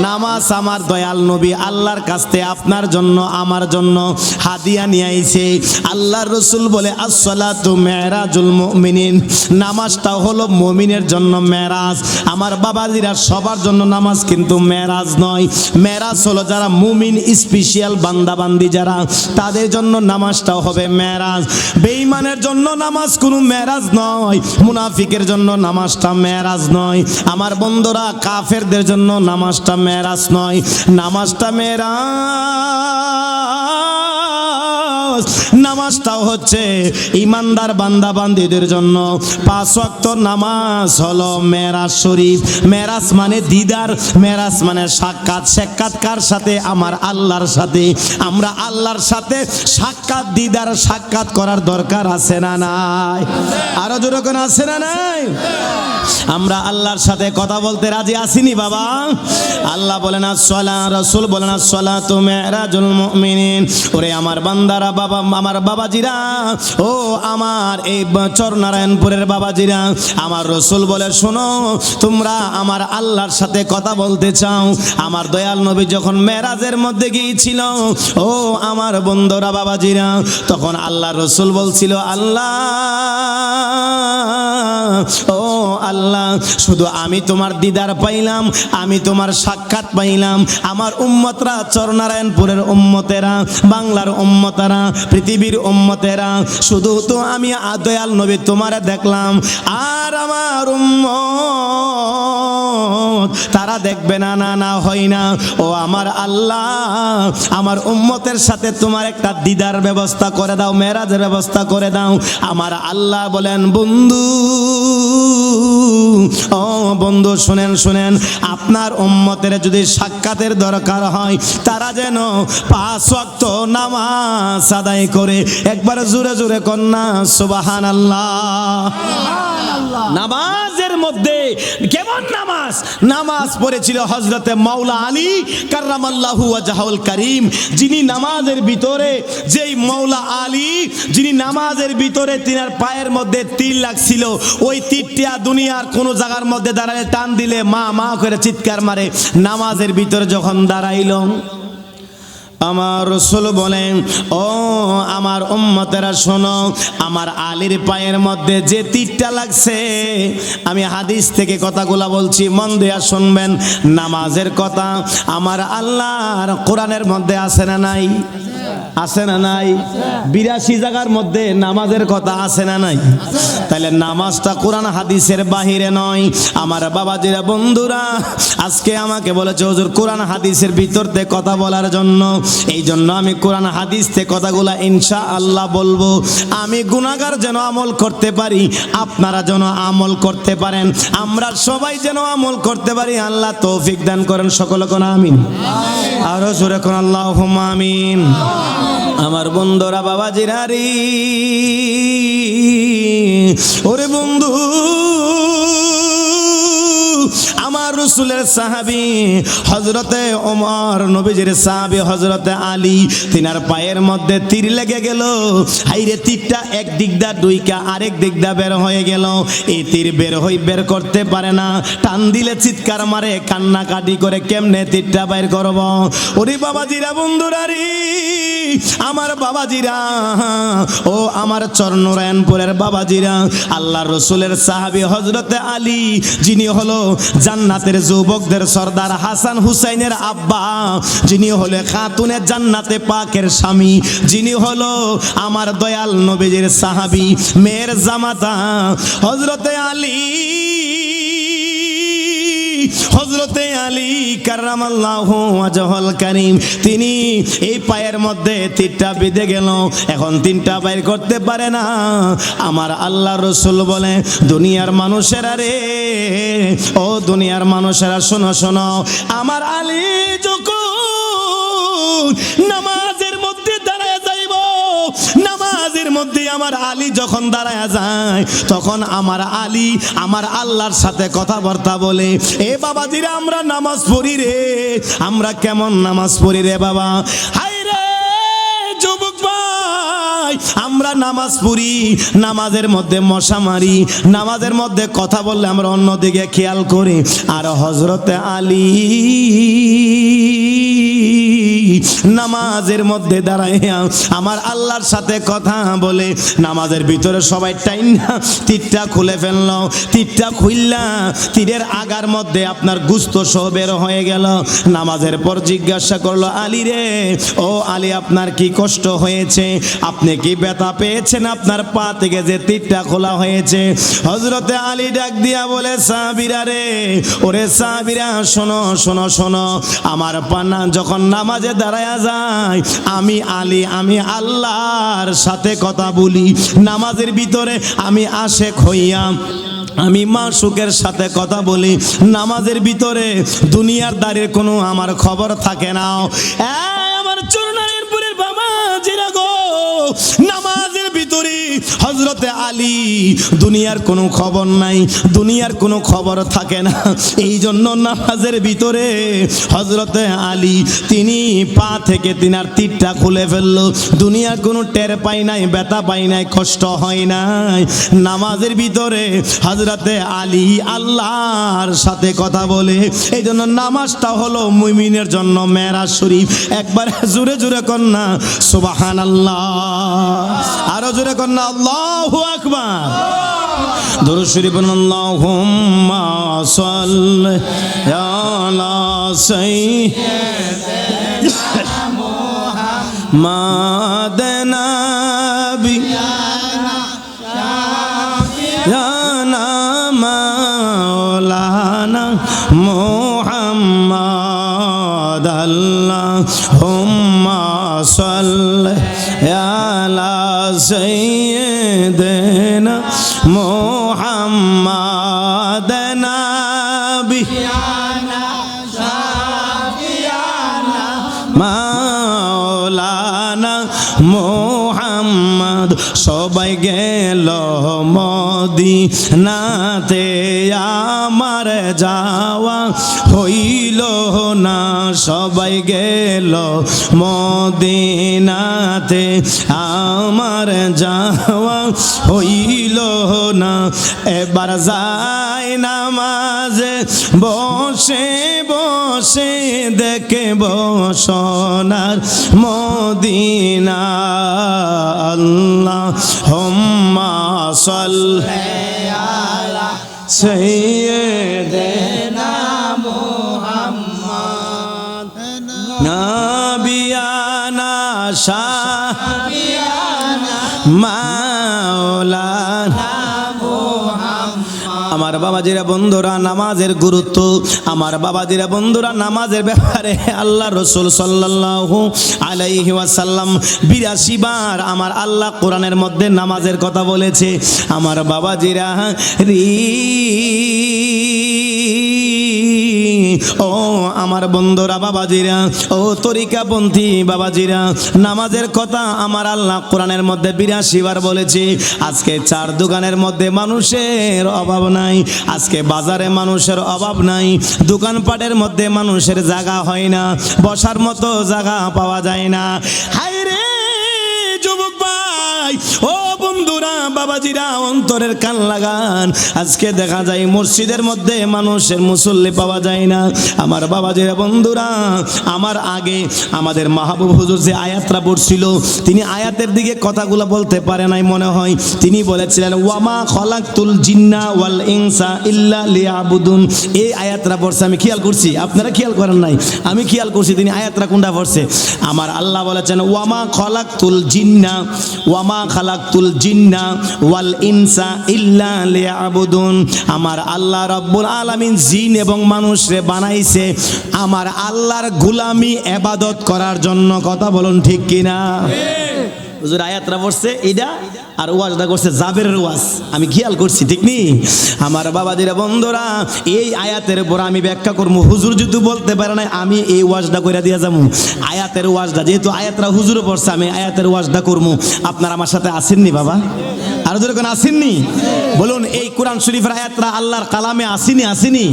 নামাজ আমার দয়াল নবী আল্লাহর কাছ থেকে আপনার জন্য আমার জন্য হাদিয়া নিয়ে আইছে। আল্লাহর রাসূল বলে আসসালাতু মেরাজুল মুমিনিন, নামাজটা হলো মুমিনের জন্য মেরাজ। আমার বাবাজিরা সবার জন্য নামাজ কিন্তু মেরাজ নয়। মেরাজ হলো যারা মুমিন স্পেশাল বান্দাবান্দি যারা, তাদের জন্য নামাজটা হবে মেরাজ। বেঈমানের জন্য নামাজ কোনো মেরাজ নয়, মুনাফিকের জন্য নামাজটা মেরাজ নয়। আমার বন্ধুরা কাফেরদের জন্য নামাজটা মেরাজ নয়, নামাজটা মেরাজ। নামাজটা হচ্ছে ইমানদার বান্দা বান্দীদের জন্য। 5 ওয়াক্ত নামাজ হলো মেরাজ শরীফ। মেরাজ মানে দিদার, মেরাজ মানে সাক্ষাৎ। সাক্ষাৎ কার সাথে? আমার আল্লাহর সাথে। আমরা আল্লাহর সাথে সাক্ষাৎ দিদার সাক্ষাৎ করার দরকার আছে না নাই? আরো জোরে কোন আছে না নাই? আমরা আল্লাহর সাথে কথা বলতে রাজি আসিনি বাবা? আল্লাহ বলেন আসসালাহ, রাসূল বলেন আসসালাতু মেরাজুল মুমিনিন। ওরে আমার বান্দারা, বাবা আমার বাবাজিরা, ও আমার এই চরনারায়ণপুরের বাবাজিরা, আমার রাসূল বলে শোনো, তোমরা আমার আল্লাহর সাথে কথা বলতে চাও। আমার দয়াল নবী যখন মেরাজের মধ্যে গিয়েছিল, ও আমার বন্ধুরা বাবাজিরা, তখন আল্লাহ রাসূল বলছিল আল্লাহ, ও আল্লাহ, শুধু আমি তোমার দিদার পাইলাম, আমি তোমার সাক্ষাৎ পাইলাম। আমার উম্মতরা, চরনারায়ণপুরের উম্মতেরা, বাংলার উম্মতেরা, পৃথিবীর উম্মতেরা, শুধু তো আমি দয়াল নবী তোমারে দেখলাম, আর আমার উম্মত তারা দেখবে না। না না, হয় না। ও আমার আল্লাহ, আমার উম্মতের সাথে তোমার একটা দিদার ব্যবস্থা করে দাও, মেরাজের ব্যবস্থা করে দাও। আমার আল্লাহ বলেন বন্ধু, ও বন্ধু শুনেন শুনেন, আপনার উম্মতের যদি সাক্ষাতের দরকার হয়, তারা যেন 5 ওয়াক্ত নামাজ আদায় করে। একবার জোরে জোরে কন্যা সুবহানাল্লাহ। নামাজের মধ্যে কেমন নামাজ? নামাজ পড়েছিল হযরতে মাওলা আলী কাররামাল্লাহু ওয়াজহুল কারীম, যিনি নামাজের ভিতরে, যেই মাওলা আলী যিনি নামাজের ভিতরে তিনার পায়ের মধ্যে তীর লাগছিল, ওই তীরটা দুনিয়ার কোন জায়গার মধ্যে দাঁড়ালে টান দিলে মা মা করে চিৎকার মারে। নামাজের ভিতরে যখন দাঁড়াইল, আমার রাসূল বলেন, ও আমার উম্মতেরা শোনো, আমার আলীর পায়ের মধ্যে যে তীরটা লাগছে, আমি হাদিস থেকে কথাগুলা বলছি, মন দিয়া শুনবেন। নামাজের কথা আমার আল্লাহর কোরআনের মধ্যে আছে না নাই? আছে না নাই? 82 জায়গার মধ্যে নামাজের কথা আছে না নাই? তাহলে নামাজটা কোরআন হাদিসের বাহিরে নয়। আমার বাবাজিরা, বন্ধুরা, আজকে আমাকে বলেছে হুজুর কোরআন হাদিসের ভিতর থেকে কথা বলার জন্য। এই জন্য আমি কোরআন হাদিস থেকে কথাগুলা ইনশাআল্লাহ বলবো। আমি গুনাহগার যেন আমল করতে পারি, আপনারা যেন আমল করতে পারেন, আমরা সবাই যেন আমল করতে পারি। আল্লাহ তৌফিক দান করেন। সকলে কোন আমিন। আরো জোরে কোন আল্লাহুম্মা আমিন। আমার বন্ধুরা বাবাজিরা রে, ওরে বন্ধু, আমার রাসূলের সাহাবী হযরতে ওমর, নবীজির সাহাবী হযরতে আলী, তিনার পায়ের মধ্যে তীর লেগে গেল। হাইরে, তীরটা এক দিক দা দুইকা আরেক দিক দা বের হয়ে গেল। এই তীর বের করতে পারে না, টান দিলে চিৎকার মারে, কান্নাকাটি করে, কেমনে তীরটা বের করব? ওরে বাবাজিরা, বন্ধুরা রে, আমার বাবাজিরা, ও আমার চরনারায়ণপুরের বাবাজিরা, আল্লাহর রাসূলের সাহাবী হযরতে আলী, যিনি হলো জান্নাতের যুবকদের সর্দার, হাসান হুসাইনের আব্বা, যিনি হলো খাতুনে জান্নাতে পাকের স্বামী, যিনি হলো আমার দয়াল নবীজির সাহাবী, মেয়ের জামাতা হযরতে আলী, হযরতে আলী কাররামাল্লাহু ওয়াজহুল কারীম, তিনি এই পায়ের মধ্যে তীরটা বিঁধে গেল, এখন তিনটা বাইর করতে পারে না। আমার আল্লাহর রাসূল বলে, দুনিয়ার মানুষেরা রে, ও দুনিয়ার মানুষেরা শোনো শোনো, আমার আলী যখন নামাজের মধ্যে দাঁড়ায় যাইব, নামাজের মধ্যে আমার আলী যখন দাঁড়ায় যায়, তখন আমার আলী আমার আল্লাহর সাথে কথাবার্তা বলে। এ বাবাজিরা, আমরা নামাজ পড়ি রে, আমরা কেমন নামাজ পড়ি রে বাবা? হাই রে যুবক ভাই, আমরা নামাজ পড়ি, নামাজের মধ্যে মশা মারি, নামাজের মধ্যে কথা বললে আমরা অন্যদিকে খেয়াল করি। আর হযরতে আলী নামাজের মধ্যে দাঁড়াইয়া আমার আল্লাহর সাথে কথা বলে নামাজের ভিতরে সবাই টাইনা তীরটা খুলে ফেলল। তীরটা খুললা তীরের আগার মধ্যে আপনার গুস্ত সহ বের হয়ে গেল। নামাজের পর জিজ্ঞাসা করলো, আলী রে, ও আলী, আপনার কি কষ্ট হয়েছে? আপনি কি ব্যথা পেয়েছেন আপনার পা থেকে যে তীরটা খোলা হয়েছে? হযরতে আলী ডাক দিয়া বলে, সাহাবীরা রে, ওরে সাহাবীরা, শোনো শোনো শোনো, আমার পানা যখন নামাজে দাঁড়ায়া যায় আমি আলী, আমি আল্লাহর সাথে কথা বলি। নামাজের ভিতরে আমি আশেক হইয়া আমি মাশউকের সাথে কথা বলি। নামাজের ভিতরে দুনিয়ার দাঁড়িয়ে কোনো আমার খবর থাকে না। আমার চরনারপুরের বাবা জিরা গো, নামাজের ভিতরে হযরতে আলী দুনিয়ার কোনো খবর নাই, দুনিয়ার কোনো খবর থাকে না। এই জন্য নামাজের ভিতরে হযরতে আলী তিনি পা থেকে তিনার তীরটা খুলে ফেললো। দুনিয়ার কোনো টের পাই নাই, ব্যথা পাই নাই, কষ্ট হয় নাই। নামাজের ভিতরে হযরতে আলী আল্লাহর সাথে কথা বলে। এই জন্য নামাজটা হলো মুমিনের জন্য মেরাজ শরীফ। একবার জোরে জোরে কন্যা সুবহানাল্লাহ, আরো জোরে কন্যা আল্লাহু আকবার। দুরূদ শরীফ আল্লাহুম্মা সাল্লি আলা সাইয়্যিদিনা মুহাম্মাদ নাবিয়ানা মাওলানা মুহাম্মাদ আল্লাহুম্মা সাল্লি আলা সাইয়্যিদিনা মুহাম্মাদ নাবিয়ানা শাফিয়ানা মাওলানা মুহাম্মদ। সবাই গেল মদিনাতে, আমার যাওয়া হইল না। সবাই গেল মদিনাতে, আমার যাওয়া হইল না। এবার যাই নামাজে বসে বসে দেখব সোনার মদিনা। আল্লাহুম্মা সাল্লি আলা সাইয়্যিদিনা মুহাম্মাদ নাবিয়ানা শাফিয়ানা মাওলানা। আমার বাবাজিরা বন্ধুরা, নামাজের গুরুত্ব, আমার বাবাজিরা বন্ধুরা, নামাজের ব্যাপারে আল্লাহ রাসূল সাল্লাল্লাহু আলাইহি ওয়াসাল্লাম ৮২ বার আমার আল্লাহ কোরআনের মধ্যে নামাজের কথা বলেছে। আমার বাবাজিরা ও আমার বন্ধুরা, বাবাজিরা, ও তরিকাপন্থী বাবাজিরা, নামাজের কথা আমার আল্লাহ কোরআনের মধ্যে ৮২ বার বলেছে। আজকে চার দোকানের মধ্যে মানুষের অভাব নাই, আজকে বাজারে মানুষের অভাব নাই, দোকানপাটের মধ্যে মানুষের জায়গা হয় না, বসার মতো জায়গা পাওয়া যায় না। হায় রে যুবক ভাই, ও বন্ধুরা, বাবাজিরা, অন্তরের কান লাগান। আজকে দেখা যায় মসজিদের মধ্যে মানুষের মুসল্লি পাওয়া যায় না। আমার বাবাজিরা বন্ধুরা, আমার আগে আমাদের মাহবুব হুজুর যে আয়াতটা পড়ছিল, তিনি আয়াতের দিকে কথাগুলো বলতে পারে নাই মনে হয়। তিনি বলেছিলেন ওয়ামা খলাকতুল জিন্না ওয়াল ইনসা ইল্লা লিয়াবুদুন। এই আয়াতটা পড়ছে, আমি খেয়াল করছি, আপনারা খেয়াল করেন নাই, আমি খেয়াল করছি তিনি আয়াতটা কোনটা পড়ছে। আমার আল্লাহ বলেছেন ওয়ামা খলাকতুল জিন্না ওয়াল ইনসা ইল্লা লিয়াবুদুন। আমার আল্লাহ রাব্বুল আলামিন জিন এবং মানুষরে বানাইছে আমার আল্লাহর গোলামি ইবাদত করার জন্য। কথা বলুন ঠিক কিনা? হুজুর আয়াতটা পড়ছে এটা, আর ওয়াজটা করছে জাবেরের ওয়াজ, আমি খেয়াল করছি, ঠিক নি? আমার বাবাজিরা বন্ধুরা, এই আয়াতের উপর আমি ব্যাখ্যা করবো। হুজুর যদি বলতে পারে না, আমি এই ওয়াজটা করে দিয়ে যাবো। আয়াতের ওয়াজটা যেহেতু আয়াতরা হুজুরে পড়ছে, আমি আয়াতের ওয়াজটা করবো। আপনারা আমার সাথে আসেননি বাবা? আর যখন আসেননি বলুন, এই কোরআন শরীফের আয়াতরা আল্লাহর কালামে আসেনি? আসেনি?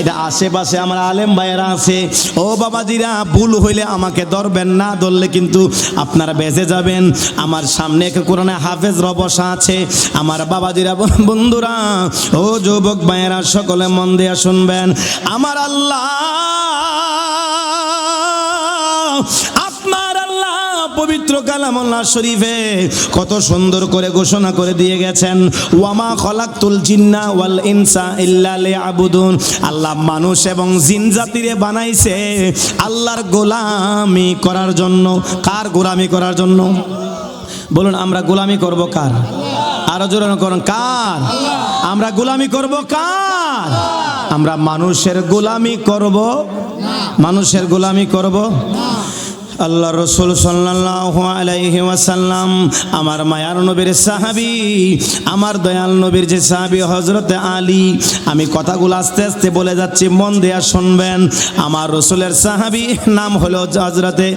এটা আশেপাশে আমার আলেম ভাইয়েরা আছে। ও বাবাজিরা, ভুল হইলে আমাকে ধরবেন না, ধরলে কিন্তু আপনারা বেঁচে যাবেন। আমার সামনে এক কোরআনে হাফেজ বসা আছে। আমার বাবাজিরা বন্ধুরা, ও যুবক ভাইয়েরা, সকলে মন দিয়ে শুনবেন। আমার আল্লাহ পবিত্র কালামুল্লাহ শরীফে কত সুন্দর করে ঘোষণা করে দিয়ে গেছেন, ওয়ামা খলাকতুল জিন্না ওয়াল ইনসা ইল্লা লিয়াবুদুন। আল্লাহ মানুষ এবং জিন জাতিরে বানাইছে আল্লাহর গোলামি করার জন্য। কার গোলামি করার জন্য? বলুন আমরা গোলামি করব কার? আরো জোরে করুন, কার? আমরা গোলামি করব কার? আমরা মানুষের গোলামি করব? মানুষের গোলামি করব? আল্লাহ রসুল সাল্লাল্লাহু আলাইহি ওয়াসাল্লাম আমার মায়ার নবীর সাহাবী, আমার দয়াল নবীর যে সাহাবী হযরত আলী, আমি কথাগুলো আস্তে আস্তে বলে যাচ্ছি, মন দেয়া শুনবেন। আমার রসুলের সাহাবী নাম হলো হযরতে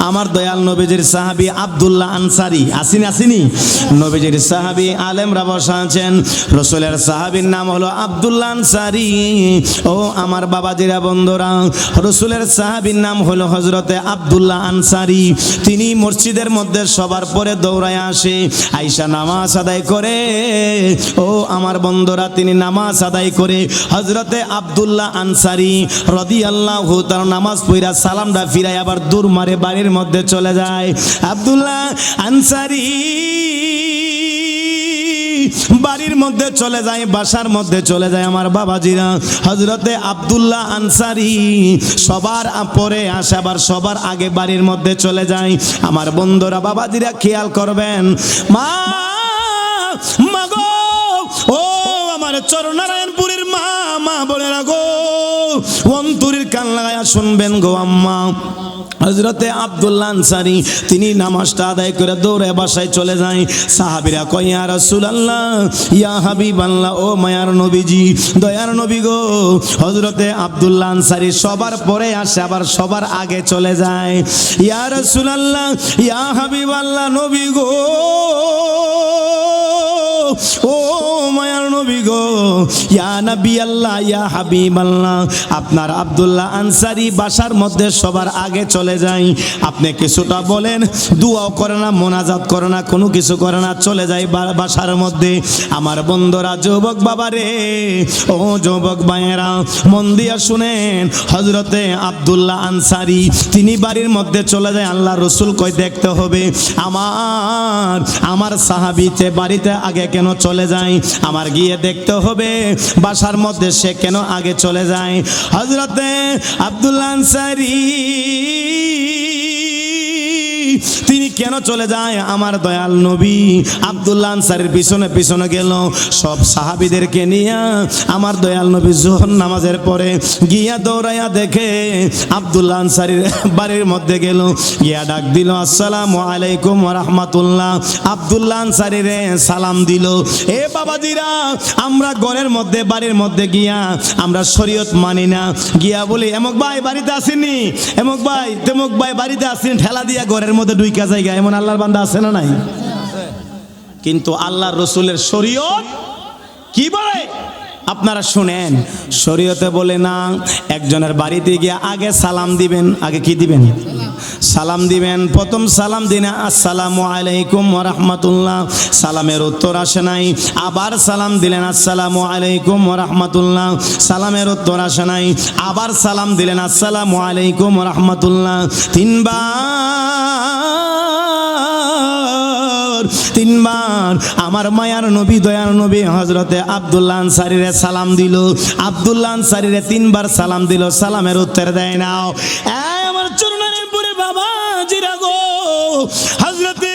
আমার দয়াল নবীজির সাহাবী আব্দুল্লাহ আনসারী। আসিনি নবীজির সাহাবী আলেমরা বসা আছেন, রসুলের সাহাবীর নাম হলো আব্দুল্লাহ আনসারী। ও আমার বাবাজিরা বন্ধুরা, রসুলের সাহাবীর নাম হলো হযরতে আব্দুল্লাহ আনসারী। তিনি মসজিদের মধ্যে সবার পরে দৌড়ায় আসে, আয়েশা নামাজ আদায় করে। ও আমার বন্ধুরা, তিনি নামাজ আদায় করে হযরতে আব্দুল্লাহ আনসারী রাদিয়াল্লাহু তাআলা নামাজ পড়া সালামটা ফিরায় আবার দূর মারে বাড়ির মধ্যে চলে যায়। আব্দুল্লাহ আনসারী বাড়ির মধ্যে চলে যায়, বাসার মধ্যে চলে যায়। আমার বাবাজিরা, হযরতে আব্দুল্লাহ আনসারী সবার পরে আসে, আবার সবার আগে বাড়ির মধ্যে চলে যায়। আমার বন্ধুরা, বাবাজিরা খেয়াল করবেন, মা গো, ও আমার চরনারায়ণপুরের মা, মা বলে না গো, অন্তরের কান লাগায়া শুনবেন গো আম্মা। হযরতে আব্দুল্লাহ আনসারী তিনি নামাজটা আদায় করে দৌড়ে বাসায় চলে যায়। সাহাবীরা কয়, ইয়া রাসূলুল্লাহ, ইয়া হাবিবাল্লাহ, ও মায়ার নবীজি, দয়ার নবী গো। হযরতে আব্দুল্লাহ আনসারী সবার পরে আসে, আবার সবার আগে চলে যায়। ইয়া রাসূলুল্লাহ, ইয়া হাবিবাল্লাহ, নবী গো, ও মায়ার নবী গো, ইয়া নবী আল্লাহ, ইয়া হাবিব আল্লাহ, আপনার আব্দুল্লাহ আনসারী বাসার মধ্যে সবার আগে চলে যায়। আপনি কিছুটা বলেন, দুয়াও করে না, মোনাজাত করে না, কোনো কিছু করে না, চলে যায় বাসার মধ্যে। আমার বন্ধুরা, যুবক বাবারে, ও যুবক ভাইয়েরা, মন দিয়া শুনেন, হযরতে আব্দুল্লাহ আনসারী তিনি বাড়ির মধ্যে চলে যায়। আল্লাহ রসুল কয়, দেখতে হবে আমার সাহাবীতে বাড়িতে আগে কেন চলে যায়, আমার গিয়ে দেখতে হবে বাসার মধ্যে সে কেন আগে চলে যায়। হযরতে আব্দুল্লাহ আনসারী তিনি কেন চলে যায়, আমার দয়াল নবী আব্দুল্লাহ আনসারীর পিছনে পিছনে গেল। সব সাহাবীদেরকে নিয়ে আমার দয়াল নবী যোহর নামাজের পরে গিয়া দৌড়াইয়া দেখে আব্দুল্লাহ আনসারীর বাড়ির মধ্যে গেল, গিয়া ডাক দিল, আসসালামু আলাইকুম ওয়া রাহমাতুল্লাহ। আব্দুল্লাহ আনসারীরে সালাম দিল। এ বাবাজিরা, আমরা ঘরের মধ্যে বাড়ির মধ্যে গিয়া আমরা শরীয়ত মানি না, গিয়া বলি, এমক ভাই বাড়িতে আসেননি, এমক ভাই তেমক ভাই বাড়িতে আসেন, ঠেলা দিয়া ঘরের মধ্যে ঢুইকা জায়গা। এমন আল্লাহর বান্দা আছে না নাই? কিন্তু আল্লাহর রসুলের শরীয়ত কি বলে আপনারা শুনেন। শরীয়তে বলে না, একজনের বাড়িতে গিয়ে আগে সালাম দিবেন। আগে কি দিবেন? সালাম দিবেন। প্রথম সালাম দিনে আসসালামু আলাইকুম ওয়া রাহমাতুল্লাহ, সালামের উত্তর আসে নাই। আবার সালাম দিলেন, আসসালামু আলাইকুম ওয়া রাহমাতুল্লাহ, সালামের উত্তর আসে নাই। আবার সালাম দিলেন, আসসালামু আলাইকুম ওয়া রাহমাতুল্লাহ। তিনবার আমার মায়ার নবী দয়ার নবী হযরতে আব্দুল্লাহ আনসারীরে সালাম দিল। আব্দুল্লাহ আনসারীরে তিনবার সালাম দিল, সালামের উত্তর দেয় না। আমার চরণের বাবা জিরা গো, হযরতে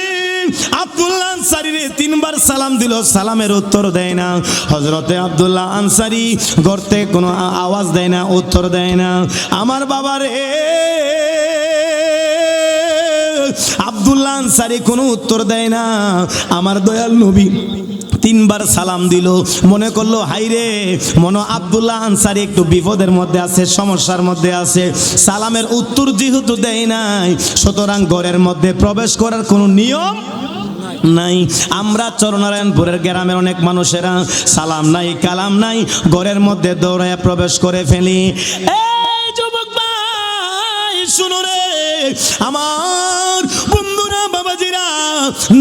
আব্দুল্লাহ আনসারীরে তিনবার সালাম দিল, সালামের উত্তর দেয় না। হযরতে আব্দুল্লাহ আনসারী গর্তে কোনো আওয়াজ দেয় না, উত্তর দেয় না। আমার বাবারে আব্দুল্লাহ আনসারী কোনো উত্তর দেয় না। আমার দয়াল নবী তিনবার সালাম দিল। মনে করলো, হাইরে, মনে আব্দুল্লাহ আনসারী একটু বিপদের মধ্যে আছে, সমস্যার মধ্যে আছে। সালামের উত্তর যেহেতু দেয় নাই, সুতরাং ঘরের মধ্যে প্রবেশ করার কোনো নিয়ম নাই। আমরা চরনারায়ণপুরের গ্রামের অনেক মানুষেরা সালাম নাই, কালাম নাই, ঘরের মধ্যে দৌড়ায় প্রবেশ করে ফেলি। এই যুবক ভাই শুনো রে, আমার বন্ধুরা, বাবাজিরা,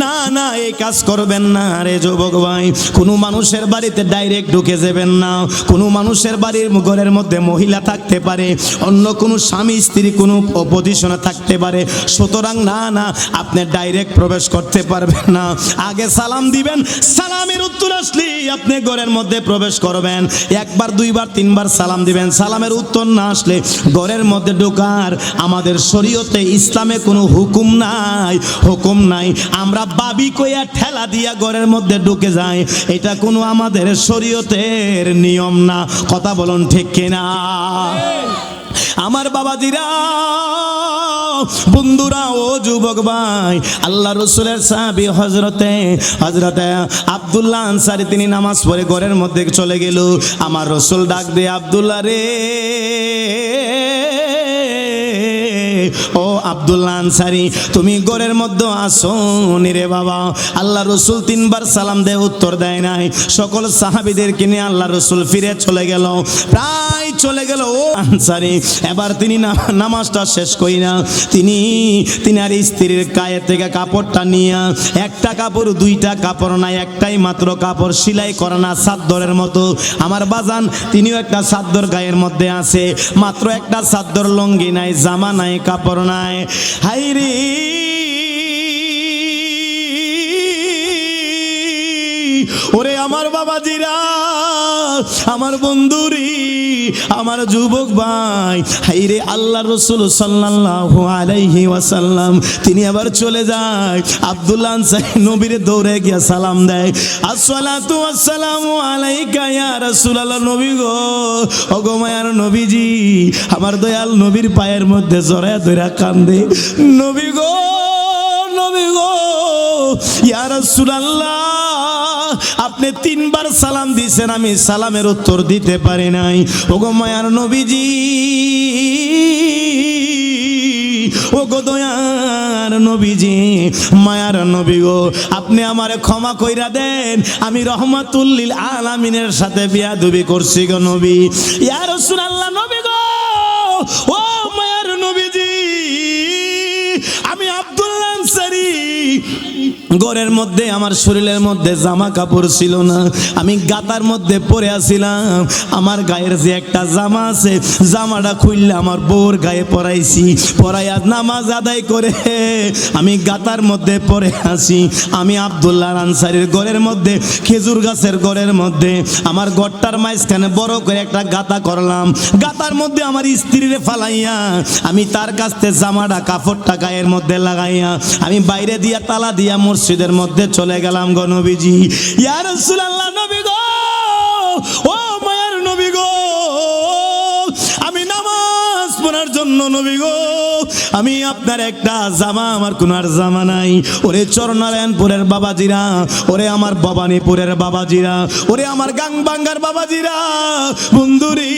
না না, এই কাজ করবেন না রে যুবক ভাই। কোনো মানুষের বাড়িতে ডাইরেক্ট ঢুকে যাবেন না। কোনো মানুষের বাড়ির ঘরের মধ্যে মহিলা থাকতে পারে, অন্য কোনো স্বামী স্ত্রী কোনো পজিশনে থাকতে পারে, সুতরাং না না, আপনি ডাইরেক্ট প্রবেশ করতে পারবেন না। আগে সালাম দিবেন, সালামের উত্তর আসলে আপনি ঘরের মধ্যে প্রবেশ করবেন। একবার দুইবার তিনবার সালাম দিবেন, সালামের উত্তর না আসলে ঘরের মধ্যে ঢোকার আমাদের শরীয়তে ইসলামে কোনো হুকুম নাই, হুকুম নাই। আমরা বাবি কইয়া ঠেলা দিয়া ঘরের মধ্যে ঢুকে যাই, এটা কোনো আমাদের শরীয়তের নিয়ম না। কথা বলুন ঠিক কিনা? আমার বাবাজিরা, বন্ধুরা, ও যুবক ভাই, আল্লাহ রসুলের সাহাবী হযরতে আব্দুল্লাহ আনসারী তিনি নামাজ পড়ে ঘরের মধ্যে চলে গেল। আমার রসুল ডাক দিয়ে, আব্দুল্লাহ রে, ও আব্দুল্লাহ আনসারী, তুমি ঘরের মধ্যে আসো নি রে বাবা। আল্লাহ রসুল তিনবার সালাম দেয়, উত্তর দেয় নাই। সকল সাহাবীদেরকে নিয়ে আল্লাহ রসুল ফিরে চলে গেল, প্রায় চলে গেল। ও আনসারী, এবার তিনি নামাজটা শেষ করি না, তিনি আর স্ত্রীর গায়ে থেকে কাপড়টা নিয়ে, একটা কাপড় দুইটা কাপড় নাই, একটাই মাত্র কাপড়, সেলাই করা না, চাদরের মতো। আমার বাজান, তিনিও একটা চাদর গায়ের মধ্যে আছে, মাত্র একটা চাদর, লঙ্গি নাই, জামা নাই, কাপড় নাই। হাইরে ওরে আমার বাবাজিরা, আমার বন্ধুরি, আমার যুবক ভাই, হাইরে আল্লাহ রসুল সাল্লাল্লাহু আলাইহি ওয়াসাল্লাম তিনি আবার চলে যায়। আব্দুল্লাহ আনসারী নবীর দৌড়ে গিয়া সালাম দেয়, আসসালাতু ওয়াসসালামু আলাইকা ইয়া রাসূলুল্লাহ। নবী গো, ওগো মায়ার নবীজি, আমার দয়াল নবীর পায়ের মধ্যে জড়ায়া ধইরা কান্দে। নবী গো, নবী গো, ইয়া রাসূলুল্লাহ, আপনি তিনবার সালাম দিয়েছেন, আমি সালামের উত্তর দিতে পারি নাই। ওগো মায়ার নবীজি, ওগো দয়ার নবীজি, মায়ার নবী গো, আপনি আমারে ক্ষমা কইরা দেন, আমি রহমাতুল লিল আলামিনের সাথে বিয়াদবি করছি গো নবী। ইয়া রাসূলুল্লাহ, নবী গো, ও মায়ার নবীজি, আমি আব্দুল্লাহ আনসারী, ঘরের মধ্যে আমার শরীরের মধ্যে জামা কাপড় ছিল না, আমি গাতার মধ্যে পরে আসিলাম। আমার গায়ের যে একটা জামা আছে, জামাটা খুললে আমার বউর গায়ে পরাইছি, পরাইয়া নামাজ আদায় করে আমি গাতার মধ্যে পরে আসি। আমি আব্দুল্লাহ আনসারীর ঘরের মধ্যে, খেজুর গাছের ঘরের মধ্যে, আমার ঘরটার মাঝখানে বড় করে একটা গাতা করলাম, গাতার মধ্যে আমার স্ত্রীর ফালাইয়া আমি তার কাছ থেকে জামাটা কাপড়টা গায়ের মধ্যে লাগাইয়া আমি বাইরে দিয়া তালা দিয়া মসজিদের মধ্যে চলে গেলাম গো নবীজি। ইয়া রাসূলুল্লাহ, নবী গো, ও মায়ার নবী গো, আমি নামাজ পড়ার জন্য নবী গো, আমি আপনার একটা জামা, আমার কোন আর জামা নাই। ওরে চরনারায়ণপুরের বাবাজিরা, ওরে আমার ভবানীপুরের বাবাজিরা, ওরে আমার গাংবাঙ্গার বাবাজিরা, বন্ধুরি,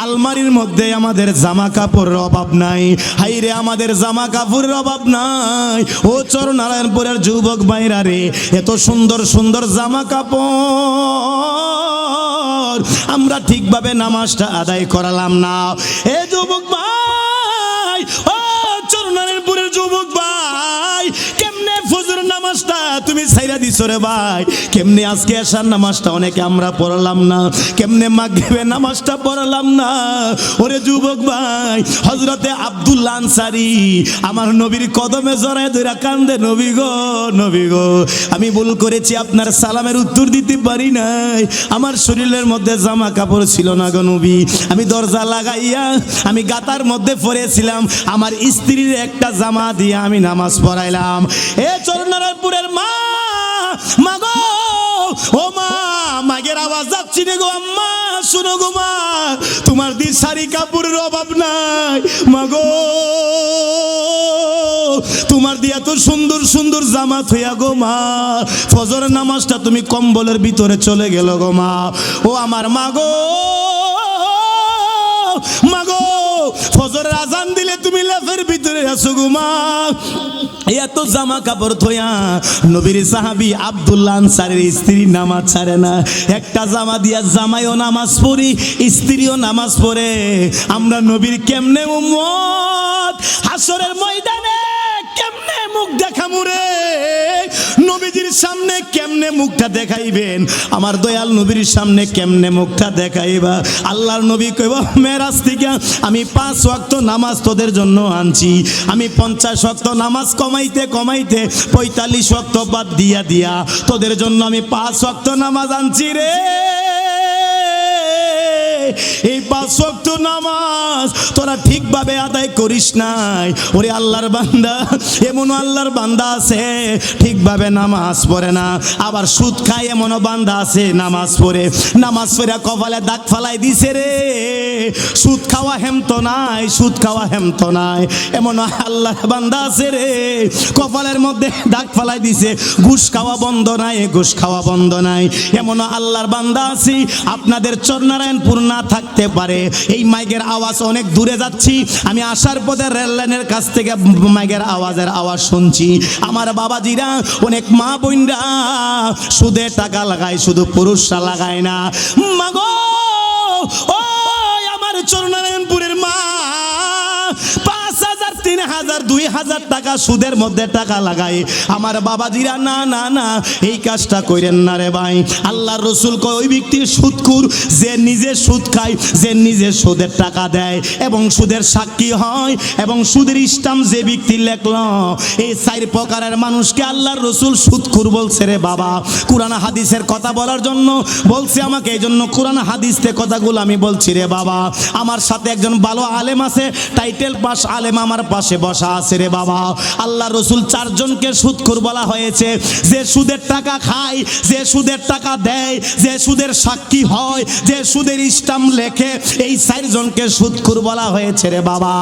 আলমারির মধ্যে আমাদের জামা কাপড়ের অভাব নাই, হাইরে আমাদের জামা কাপড়ের অভাব নাই। ও চরনারায়ণপুরের যুবক ভাইরা রে, এত সুন্দর সুন্দর জামা কাপড় আমরা ঠিকভাবে নামাজটা আদায় করালাম না। এ যুবক ভাই, ও চরনারায়ণপুরের যুবক ভাই, কেমনে ফজর নামাজটা তুমি ছাইরা দিছো রে ভাই? কেমনে আজকে এশার নামাজটা অনেকে আমরা পড়লাম না? কেমনে মাগরিবের নামাজটা পড়লাম না? ওরে যুবক ভাই, হযরতে আব্দুল্লাহ আনসারী আমার নবীর কদমে জড়ায় ধরে কান্দে, নবী গো, নবী গো, আমি ভুল করেছি, আপনার সালামের উত্তর দিতে পারি নাই, আমার শরীরের মধ্যে জামা কাপড় ছিল না গো নবী, আমি দরজা লাগাইয়া আমি গাতার মধ্যে পড়েছিলাম, আমার স্ত্রীর একটা জামা দিয়ে আমি নামাজ পড়াইলাম। এ চরনারায়ণপুরের মা, মা গো, ও মা, মাগের আওয়াজ যাচ্ছি রে গো, আম্মা শুনো গো মা, তোমার দি শাড়ি কাপড়ের অভাব নাই মা গো, তোমার দিয়ে এত সুন্দর সুন্দর জামা থইয়া গো মা, ফজরের নামাজটা তুমি কম্বলের ভিতরে চলে গেল গো মা। ও আমার মা গো, মা গো, ফজরের আজান দিলে তুমি লেফের ভিতরে আসো গো মা। এত জামা কাপড় থইয়া নবীর সাহাবী আব্দুল্লাহ আনসারীর স্ত্রী নামাজ ছাড়ে না, একটা জামা দিয়া জামাইও নামাজ পড়ি, স্ত্রীও নামাজ পড়ে। আমরা নবীর কেমনে উম্মত, হাসরের ময়দানে কেমনে মুখ দেখামু রে? সামনে কেমনে মুখটা দেখাইবেন, আমার দয়াল নবীর সামনে কেমনে মুখটা দেখাইবা। আল্লাহর নবী কইব মেরাজ থেকে আমি 5 ওয়াক্ত নামাজ তোদের জন্য আনছি, আমি 50 ওয়াক্ত নামাজ কমাইতে কমাইতে 45 ওয়াক্ত বাদ দিয়া দিয়া তোদের জন্য আমি 5 ওয়াক্ত নামাজ আনছি রে। এই 5 ওয়াক্ত নামাজ তোরা ঠিকভাবে আদায় করিস নাই। ওরে আল্লাহর বান্দা, এমন আল্লাহর বান্দা আছে ঠিকভাবে নামাজ পড়ে না, আবার সুদ খায় এমনও বান্দা আছে নামাজ পড়ে কপালে দাগ ফালাই দিছে রে। সুদ খাওয়া হেমত নাই, সুদ খাওয়া হেমত নাই, এমন আল্লাহর বান্দা আছে রে কপালের মধ্যে দাগ ফালাই দিছে। ঘুষ খাওয়া বন্ধ নাই, ঘুষ খাওয়া বন্ধ নাই, এমন আল্লাহর বান্দা আছে। আপনাদের চরনারায়ণপুর না থাকতে পারে, এই মাইকের আওয়াজ অনেক দূরে যাচ্ছি, আমি আসার পথে রেল লাইনের কাছ থেকে মাইকের আওয়াজ শুনছি। আমার বাবাজিরা, অনেক মা বোনরা সুদে টাকা লাগায়, শুধু পুরুষরা লাগায় না। মাগো ও আমার চরনারায়ণপুরের মা, 5,000 3,000 2,000 টাকা সুদের মধ্যে টাকা লাগায়। আমার বাবাজিরা না না না, এই কাজটা করেন না রে ভাই। আল্লাহর রাসূল কয় ওই ব্যক্তি সুদখোর, যে নিজে সুদ খায়, যে নিজে সুদের টাকা দেয় এবং সুদের সাক্ষী হয় এবং সুদের স্টাম্প যে ব্যক্তি লেখলো, এই 4 প্রকারের মানুষকে আল্লাহর রাসূল সুদখোর বলছে রে বাবা। কুরআন হাদিসের কথা বলার জন্য বলছে আমাকে, এই জন্য কুরআন হাদিসের কথাগুলো আমি বলছি রে বাবা। আমার সাথে একজন ভালো আলেম আছে, টাইটেল পাস আলেম আমার পাশে বসা আছে রে বাবা। আল্লাহর রাসূল 4 জনকে সুদখোর বলা হয়েছে, যে সুদের টাকা খায়, যে সুদের টাকা দেয়, যে সুদের সাক্ষী হয়, যে সুদের স্টাম্প লেখে, এই 4 জনকে সুদখোর বলা হয়েছে রে বাবা।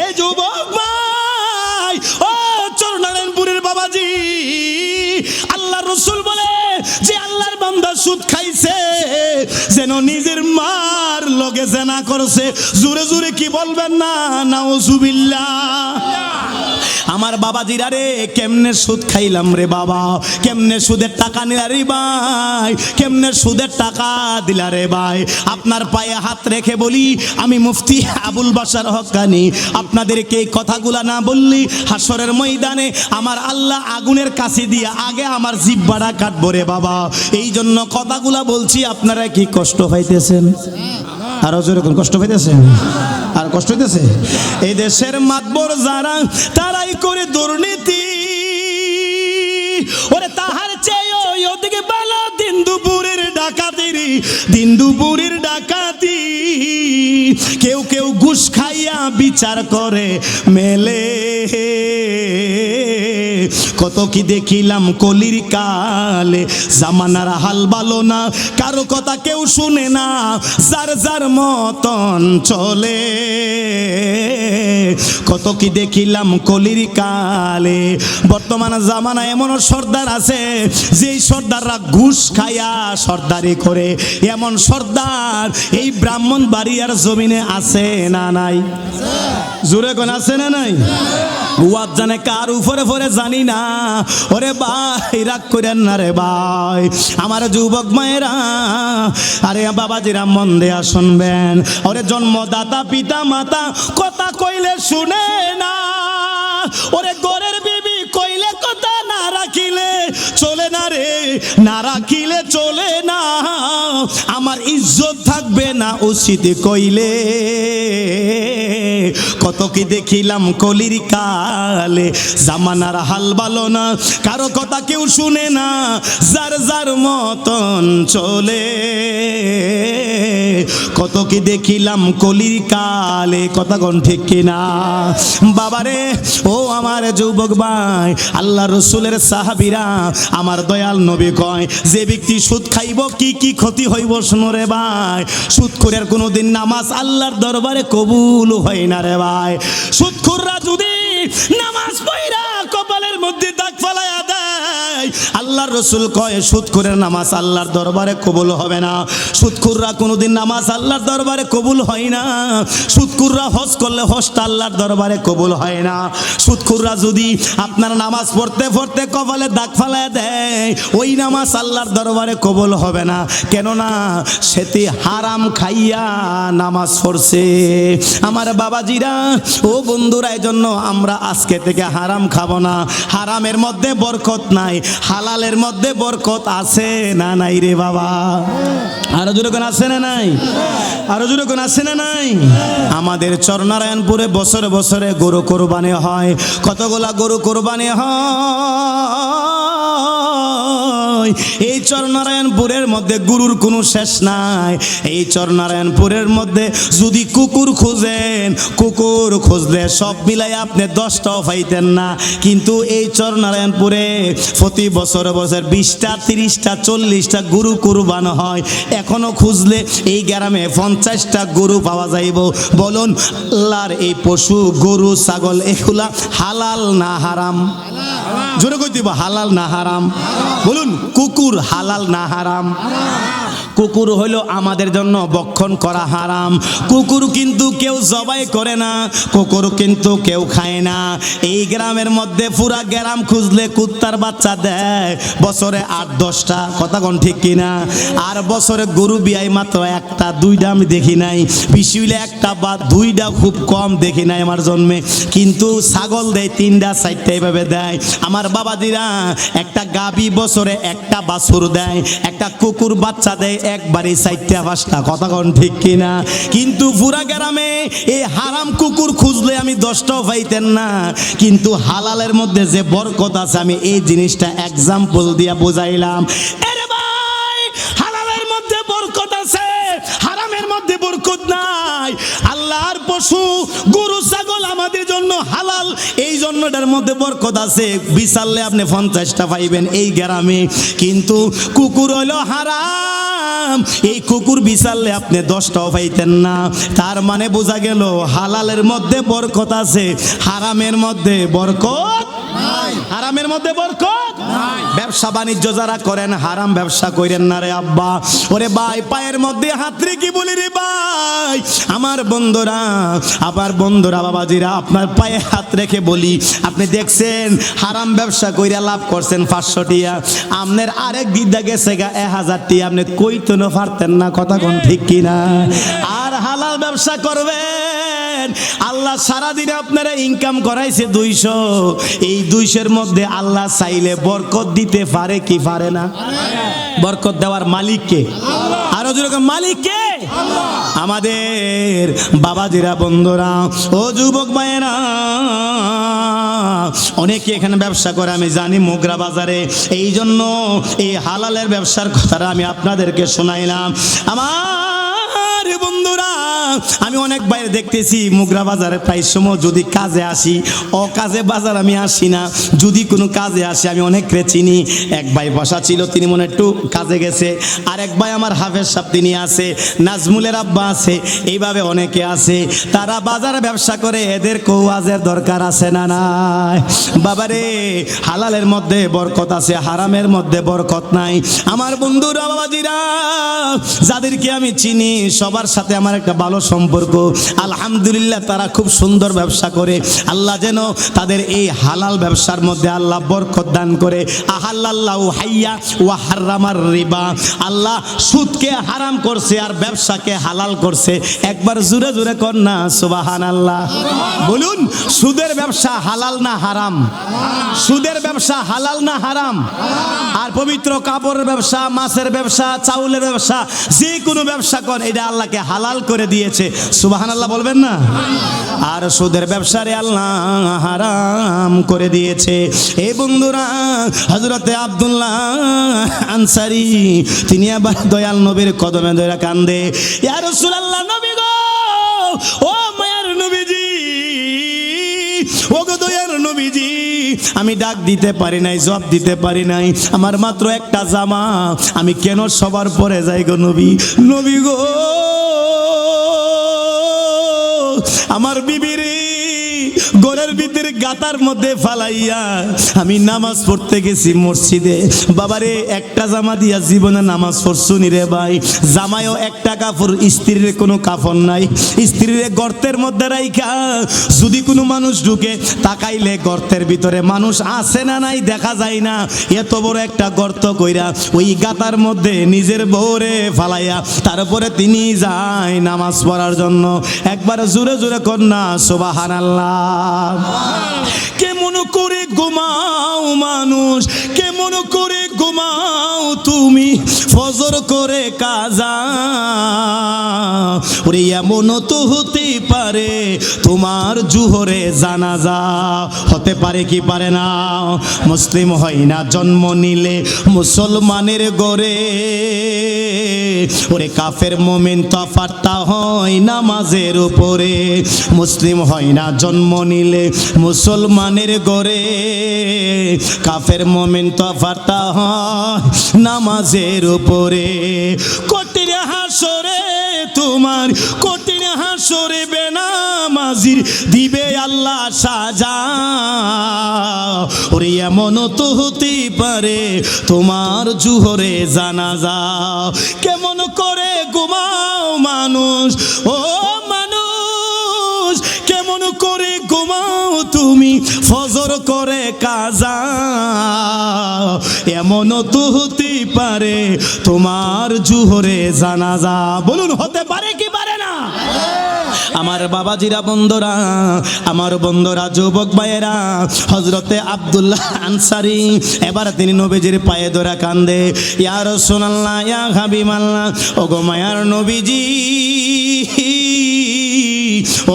এই যুবক ভাই, ও চরনারায়ণপুরের বাবাজি, আল্লাহর রাসূল বলে যে আল্লাহর বান্দা সুদ খাইছে যেন নিজের মার লগে জেনা করছে। জোরে জোরে কি বলবেন না নাউজুবিল্লাহ। আমার বাবাজিরা রে, কেমনে সুদ খাইলাম রে বাবা, কেমনে সুদের টাকা নিলা রে ভাই, কেমনে সুদের টাকা দিলা রে ভাই। আপনার পায়ে হাত রেখে বলি, আমি মুফতি আবুল বাশার হক্কানি, আপনাদেরকে এই কথাগুলা না বললি হাসরের ময়দানে আমার আল্লাহ আগুনের কাছে দিয়ে আগে আমার জিহ্বাটা কাটবো রে বাবা। এই জন্য কথাগুলা বলছি। আপনারা কি কষ্ট পাইতেছেন? আরো জোরে কষ্ট পাইতেছেন? আর কষ্ট হইতেছে? এই দেশের মাতবর যারা, তারাই করে দুর্নীতি। ওরে তাহার চেয়ে ওদিকে ভালো দিন দুপুরের ডাকাতি, দিন দুপুরের ডাকাতি। কেউ কেউ ঘুষ খাইয়া বিচার করে মেলে, কত কি দেখিলাম কলির কালে। জামানার হাল ভালো না, কারো কথা কেউ শুনে না, যার যার মতন চলে। কত কি দেখিলাম কলির কালে। বর্তমান জামানা এমন সর্দার আছে, যেই সর্দাররা ঘুষ খাইয়া সর্দারি করে। এমন সর্দার এই ব্রাহ্মণবাড়িয়ার জমিনে আছে না নাই? জোরে কোন আছে না নাই? ওয়াজ জানে কার উপরে পরে জানি না। ওরে ভাই রাগ করেন না রে ভাই, আমার যুবক মায়েরা, আরে বাবাজিরা মন দেয়া শুনবেন। ওরে জন্মদাতা পিতা মাতা কথা কইলে শুনে না, ওরে ঘরের বিবি কইলে কথা না রাখিলে চলে না রে, না রাখিলে চলে না। আমার ইজ্জত থাকবে না উচিত কইলে। কত কি দেখিলাম কলির কালে। জামানার হাল ভালো না, কারো কথা কেউ শুনে না, যার যার মতন চলে। কত কি দেখিলাম কলির কালে। কথা কোন ঠিক কিনা বাবারে? ও আমার যুবক ভাই, আল্লাহ রসুলের সাহাবীরা, আমার দয়াল নবী কয়, যে ব্যক্তি সুদ খাইব কি কি ক্ষতি হইব শোনো রে ভাই। সুদখোরের কোনোদিন নামাজ আল্লাহর দরবারে কবুল হয় না রে ভাই। সুদখোররা যদি নামাজ পড়া কপালের মধ্যে দাগ ফালায়া দেয়, আল্লাহর রাসূল কয় সুদখোরের নামাজ আল্লাহর দরবারে কবুল হবে না। সুদখোররা কোনোদিন নামাজ আল্লাহর দরবারে কবুল হয় না। সুদখোররা হজ করলে হজটা আল্লাহর দরবারে কবুল হয় না। সুদখোররা যদি আপনার নামাজ পড়তে পড়তে কপালে দাগ ফালায়া দেয়, ওই নামাজ আল্লাহর দরবারে কবুল হবে না। কেননা সেটি হারাম খাইয়া নামাজ পড়ছে। আমার বাবাজিরা, ও বন্ধুরা, এই জন্য আমরা আজকে থেকে হারাম খাবো না। হারামের মধ্যে বরকত নাই, হালালের মধ্যে বরকত আছে না নাই রে বাবা? আরো জোরে কোন আছে না নাই? আরো জোরে কোন আছে না নাই? আমাদের চরনারায়ণপুরে বছরে বছরে গরু কোরবানি হয়। কতগুলা গরু কোরবানি হয়। এই চরনারায়ণপুরের মধ্যে গরুর কোনো শেষ নাই। এই চরনারায়ণপুরের মধ্যে যদি কুকুর খুঁজেন, কুকুর খুঁজলে সব মিলাই আপনি 10টাও পাইতেন না। কিন্তু এই চরনারায়ণপুরে প্রতি বছর বছর 20টা 30টা 40টা গরু কুরবান হয়। এখনো খুঁজলে এই গ্রামে 50টা গরু পাওয়া যাইব। বলুন আল্লাহর এই পশু গরু ছাগল এগুলা হালাল না হারাম? জোরে কই দিব, হালাল না হারাম? বলুন কুকুর হালাল না হারাম? কুকুর হলো আমাদের জন্য ভক্ষণ করা হারাম। কুকুর কিন্তু কেউ জবাই করে না, কুকুর কিন্তু কেউ খায় না। এই গ্রামের মধ্যে পুরা গ্রাম খুঁজলে কুত্তার বাচ্চা দেয় বছরে 8-10টা, কথা কোন ঠিক কিনা? আর বছরে গরু বিয়াই মাত্র 1টা 2টা আমি দেখি নাই, বেশি হইলে 1টা বা 2টা, খুব কম দেখি নাই আমার জন্মে। কিন্তু ছাগল দেয় 3টা 4টা এইভাবে দেয়। আমার বাবাজিরা একটা গাবি বছরে 1টা বাছুর দেয়, একটা কুকুর বাচ্চা দেয় একবারে 4টা 5টা, কথা কোন ঠিক কিনা? কিন্তু পুরা গ্রামে এই হারাম কুকুর খুঁজলে আমি 10টাও পাইতেন না। কিন্তু হালালের মধ্যে যে বরকত আছে আমি এই জিনিসটা এক্সাম্পল দিয়া বোঝাইলাম। আরে ভাই, হালালের মধ্যে বরকত আছে, হারামের মধ্যে বরকত নাই। আল্লাহর পশু গরু ছাগল আমাদের জন্য হালাল, এই জন্যটার মধ্যে বরকত আছে। বিচারলে আপনি 50টা পাইবেন এই গ্রামে। কিন্তু কুকুর হলো হারাম, এই কুকুর বিচারলে আপনি 10টাও পাইতেন না। তার মানে বোঝা গেল হালালের মধ্যে বরকত আছে, হারামের মধ্যে বরকত নাই। হারামের মধ্যে বরকত নাই। ব্যবসা বাণিজ্য যারা করেন হারাম ব্যবসা করেন না রে আব্বা। ওরে ভাই, পায়ের মধ্যে হাত রেখে বলি রে ভাই, আমার বন্ধুরা, আবার বন্ধুরা, বাবাজিরা, আপনার পায়ে হাত রেখে বলি, আপনি দেখছেন হারাম ব্যবসা কইরা লাভ করছেন 500 টিয়া, আপনার আরেক দিদা গেছে গা 1000 টিয়া, আপনি কইতো না পারতেন না, কথা কোন ঠিক কিনা? আর হালাল ব্যবসা করবেন, আল্লাহ সারাদিনে আপনারা ইনকাম করাইছে 200, এই 200-এর মধ্যে আল্লাহ চাইলে বরকত দিতে পারে কি পারে না? বরকত দেওয়ার মালিক কে? আরো যেরকম মালিক কে? আমাদের বাবাজিরা, বন্ধুরা, ও যুবক ভাইয়েরা, অনেকে এখানে ব্যবসা করে আমি জানি মোগরা বাজারে। এই জন্য এই হালালের ব্যবসার কথাটা আমি আপনাদেরকে শোনাইলাম। আমার বন্ধুরা, আমি অনেক বাইরে দেখতেছি মোগরা বাজারে প্রায় সময় যদি কাজে আসি, অকাজে বাজার আমি আসি না, যদি কোনো কাজে আসি আমি অনেককে চিনি। এক ভাই বসা ছিল, তিনি মনে একটু কাজে গেছে। আর এক ভাই আমার হাফেজ সাহেব, তিনি আছে, নাজমুলের আব্বা আছে, এইভাবে অনেকে আছে। তারা বাজারে ব্যবসা করে, এদের কোয়াজের দরকার আছে না নাই? বাবারে, হালালের মধ্যে বরকত আছে, হারামের মধ্যে বরকত নাই। আমার বন্ধুরা, বাবাজিরা, যাদেরকে আমি চিনি সবার সাথে আমার একটা ভালো সম্পর্ক, আলহামদুলিল্লাহ, তারা খুব সুন্দর ব্যবসা করে। আল্লাহ যেন তাদের এই হালাল ব্যবসার মধ্যে আল্লাহ বরকত দান করে। আহাল্লাহু হাইয়া ওয়া হারামার রিবা, আল্লাহ সুদকে হারাম করছে আর ব্যবসাকে হালাল করছে। একবার জোরে জোরে কর না সুবহানাল্লাহ। বলুন, সুদের ব্যবসা হালাল না হারাম? সুদের ব্যবসা হালাল না হারাম? আর পবিত্র কাপড়ের ব্যবসা, মাছের ব্যবসা, চাউলের ব্যবসা, যে কোনো ব্যবসা কর, এটা আল্লাহকে হালাল করে দিয়েছে। সুবহানাল্লাহ বলবেন না? আর সুদের ব্যবসারে আল্লাহ হারাম করে দিয়েছে। এই বন্ধুরা, হযরতে আব্দুল্লাহ আনসারী, তিনি আবার দয়াল নবীর কদমে ধরে কান্দে, ইয়া রাসূলুল্লাহ, নবী গো, ও মায়ার নবীজি, ও গো দয়ার নবীজি, আমি ডাক দিতে পারি নাই, জবাব দিতে পারি নাই, আমার মাত্র একটা জামা, আমি কেন সবার পরে যাই গো নবী? নবী গো, আমার বিবিরে ঘরের ভিতরে গাতার মধ্যে ফালাইয়া আমি নামাজ পড়তে গেছি মসজিদে। বাবারে, একটা জামা দিয়া জীবনে নামাজ পড়ছুনি রে ভাই। জামায়ও একটা কাপড়, স্ত্রীর কোনো কাপড় নাই। স্ত্রীর গর্তের মধ্যে রাইখা যদি কোনো মানুষ ঢুকে, তাকাইলে গর্তের ভিতরে মানুষ আছে না নাই দেখা যায় না। এত বড় একটা গর্ত কইরা ওই গাতার মধ্যে নিজের বউরে ফালাইয়া তারপরে তিনি যায় নামাজ পড়ার জন্য। একবার জোরে জোরে কন্যা সুবহানাল্লাহ। কেমন করে ঘুমাও মানুষ, কেমন করে ফজর করে কাজা। ওরে এমন তো হতে পারে তোমার জুহরে জানাজা। হতে পারে কি পারে না? মুসলিম হয় না জন্ম নিলে মুসলমানের গরে, ওরে কাফের মুমিন তফাৎটা হয় নামাজের উপরে। মুসলিম হয় না জন্ম নিলে মুসলমানের গরে, কাফের মুমিন তফাৎটা হয় নামাজের উপরে। কঠিন হাসরে তোমার, কঠিন হাসরে বেনামাজির দিবে আল্লাহ সাজা। ওরে এমন তো হতে পারে তোমার জুহরে জানাজা। কেমন করে ঘুমাও মানুষ, ও মানুষ কেমন করে ঘুমাও তুমি ফজর করে কাজা। এমন তো হতে পারে তোমার জুহরে জানাজা। বলুন হতে পারে কি পারে না? আমার বাবাজিরা বন্ধুরা, আমার বন্ধুরা, যুবক ভাইয়েরা, হযরতে আব্দুল্লাহ আনসারী এবার তিনি নবীজির পায়ে ধরে কান্দে, ইয়া রাসূলুল্লাহ, ইয়া হাবিবাল্লাহ, ওগো মায়ার নবীজি,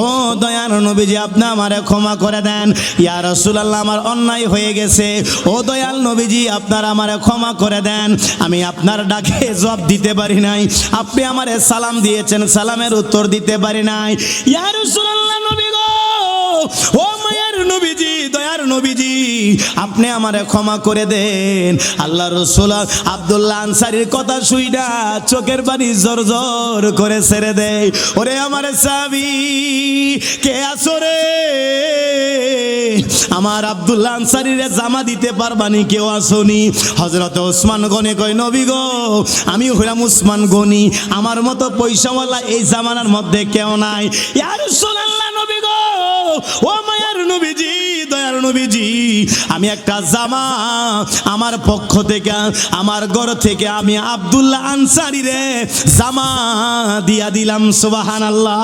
ও দয়ার নবীজি আপনি আমারে ক্ষমা করে দেন। ইয়া রাসূলুল্লাহ আমার অন্যায় হয়ে গেছে, ও দয়াল নবীজি আপনার আমারে ক্ষমা করে দেন। আমি আপনার ডাকে জবাব দিতে পারি নাই, আপনি আমারে সালাম দিয়েছেন, সালামের উত্তর দিতে পারি নাই। ইয়া রাসূলুল্লাহ নবী গো, ও মায়ার নবীজি, দয়ার নবীজি আপনি আমারে ক্ষমা করে দেন। আল্লাহ রাসূল আব্দুল্লাহ আনসারীর কথা শুইনা চোখের পানি জোর জোর করে ছেড়ে দেয়। ওরে আমার সাহাবী কে আছো রে? আমার আব্দুল্লাহ আনসারীর জামা দিতে পারবানি কেউ আসনি? হযরত ওসমান গনি কয় নবী গো, আমি হইলাম ওসমান গনি, আমার মতো পয়সাওয়ালা এই জামানার মধ্যে কেউ নাই। ইয়া রাসূলুল্লাহ নবী গো, ও মায়ার নবীজি, দয়ার নবীজি আমি একটা জামা আমার পক্ষ থেকে, আমার ঘর থেকে আমি আব্দুল্লাহ আনসারী রে জামা দিয়া দিলাম। সুবহানাল্লাহ।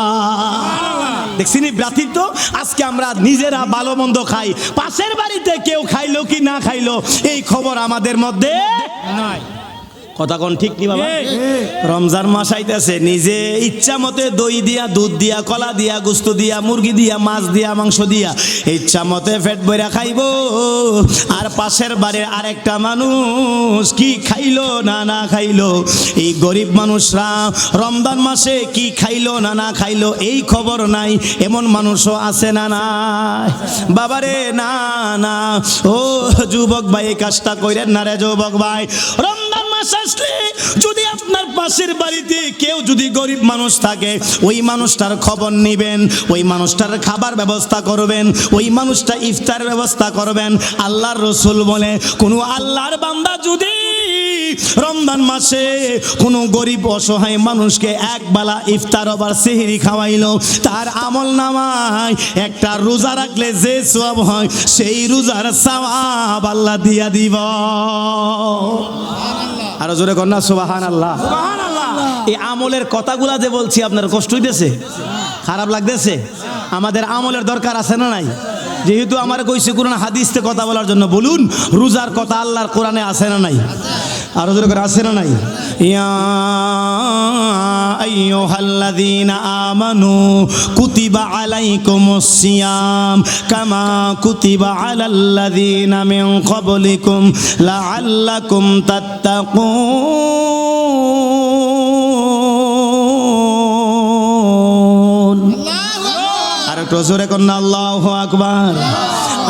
দেখছিনি ব্রাতিত্ব? আজকে আমরা নিজেরা ভালো মন্দ খাই, পাশের বাড়িতে কেউ খাইলো কি না খাইলো এই খবর আমাদের মধ্যে নাই। কথা কোন ঠিক কি বাবা? রমজান মাস আইতেছে, নিজে ইচ্ছা মতে দই দিয়া, দুধ দিয়া, কলা দিয়া, গোস্ত দিয়া, মুরগি দিয়া, মাছ দিয়া, মাংস দিয়া ইচ্ছা মতে পেট ভরা খাইবো। আর পাশের বাড়ির আরেকটা মানুষ কি খাইলো না না খাইলো, এই গরিব মানুষরা রমজান মাসে কি খাইলো না না খাইলো এই খবর নাই, এমন মানুষও আছে না নাই? বাবারে না না, ও যুবক ভাই এই কাজটা কইরেন না রে যুবক ভাই। রমজান মাস আসলে যদি আপনার পাশের বাড়িতে কেউ যদি গরিব মানুষ থাকে, ওই মানুষটার খবর নেবেন, ওই মানুষটার খাবার ব্যবস্থা করবেন, ওই মানুষটা ইফতারের ব্যবস্থা করবেন। আল্লাহর রাসূল বলে কোন আল্লাহর বান্দা যদি রমজান মাসে কোন গরিব অসহায় মানুষকে একবেলা ইফতার আবার সেহরি খাওয়াইলো, তার আমল নামায় একটা রোজা রাখলে যে সওয়াব হয় সেই রোজার সওয়াব আল্লাহ দিয়া দিব। আরো জোরে কর না সুবহানাল্লাহ। এই আমলের কথাগুলা যে বলছি আপনার কষ্ট হইতেছে, খারাপ লাগতেছে? আমাদের আমলের দরকার আছে না নাই? যেহেতু আমার কইছে কোরআন হাদিসে কথা বলার জন্য, বলুন রোজার কথা আল্লাহর কোরআনে আছে না নাই? আরো জোরে করে আছে না নাই? ইয়া আইয়ুহাল্লাযীনা আমানু কুতিবা আলাইকুমুস সিয়াম কামা কুতিবা আলাল্লাযীনা মিন ক্বাবলিকুম লাআল্লাকুম তাত্তাকুন। আর একটু জোরে করুন আল্লাহু আকবার।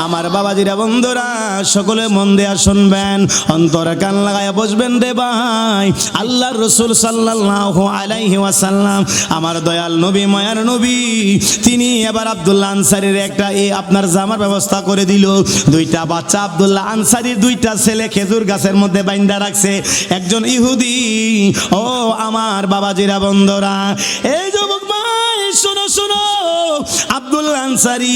আমার বাবাজিরা বন্ধুরা সকলে মন দেয়া শুনবেন, অন্তরে কান লাগায়া বসবেন রে ভাই। আল্লাহর রাসূল সাল্লাল্লাহু আলাইহি ওয়াসাল্লাম আমার দয়াল নবী, মায়ার নবী, তিনি এবার আব্দুল্লাহ আনসারীর একটা আপনার জামার ব্যবস্থা করে দিল। দুইটা বাচ্চা আব্দুল্লাহ আনসারীর দুইটা ছেলে খেজুর গাছের মধ্যে বাইন্ধা রাখছে। একজন ইহুদি। ও আমার বাবাজিরা বন্ধুরা, এই যুবক ভাই শোনো শোনো, আব্দুল্লাহ আনসারী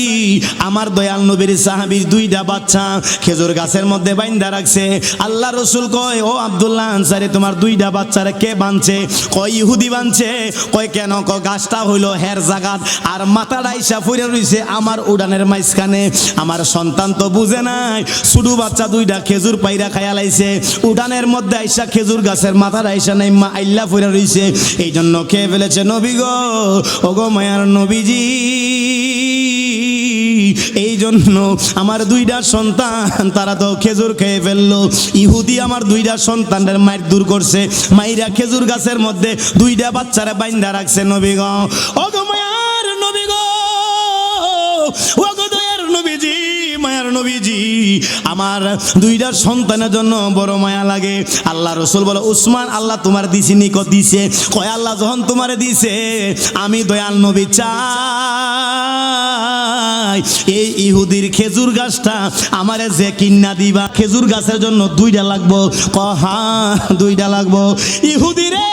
আমার দয়াল নবীর সাহাবী দুইটা বাচ্চা খেজুর গাছের মধ্যে বাইন্ধা রাখছে। আল্লাহ রসুল কয়, ও আব্দুল্লাহ আনসারী তোমার দুইটা বাচ্চারা কে বাঁধছে? কয় ইহুদি বাঁধছে। কয় কেন? কয় গাছটা হইলো হের জাগাত আর মাথাটা আইসা ফুরে রইছে আমার উড়ানের মাঝখানে। আমার সন্তান তো বুঝে নাই, ছোট বাচ্চা দুইটা খেজুর পাইরা খাইয়া লাইছে, উড়ানের মধ্যে আইসা খেজুর গাছের মাথাটা আইসা নাই মা আইল্লা ফুরে রইছে, এই জন্য খেয়ে ফেলেছে। নবী গো, ওগো মায়ার নবীজি, এই জন্য আমার দুইটা সন্তান তারা তো খেজুর খেয়ে ফেললো। ইহুদি আমার দুইটা সন্তানের মায়ের দূর করছে, মাইরা খেজুর গাছের মধ্যে দুইটা বাচ্চারা বাইন্ধা রাখছে। নবী গো, ওগো মায়ার নবী গো, ওগো দয়ার নবীজি, মায়ার নবীজি, আমার দুইটা সন্তানের জন্য বড় মায়া লাগে। আল্লাহ রসুল বলে, উসমান আল্লাহ তোমার দিছি নিকট দিছে। কয় আল্লাহ যখন তোমারে দিছে আমি দয়াল নবী চাই এই ইহুদির খেজুর গাছটা আমারে যে কিন্না দিবা, খেজুর গাছের জন্য দুইটা লাগবো। হা দুইটা লাগবো। ইহুদিরে,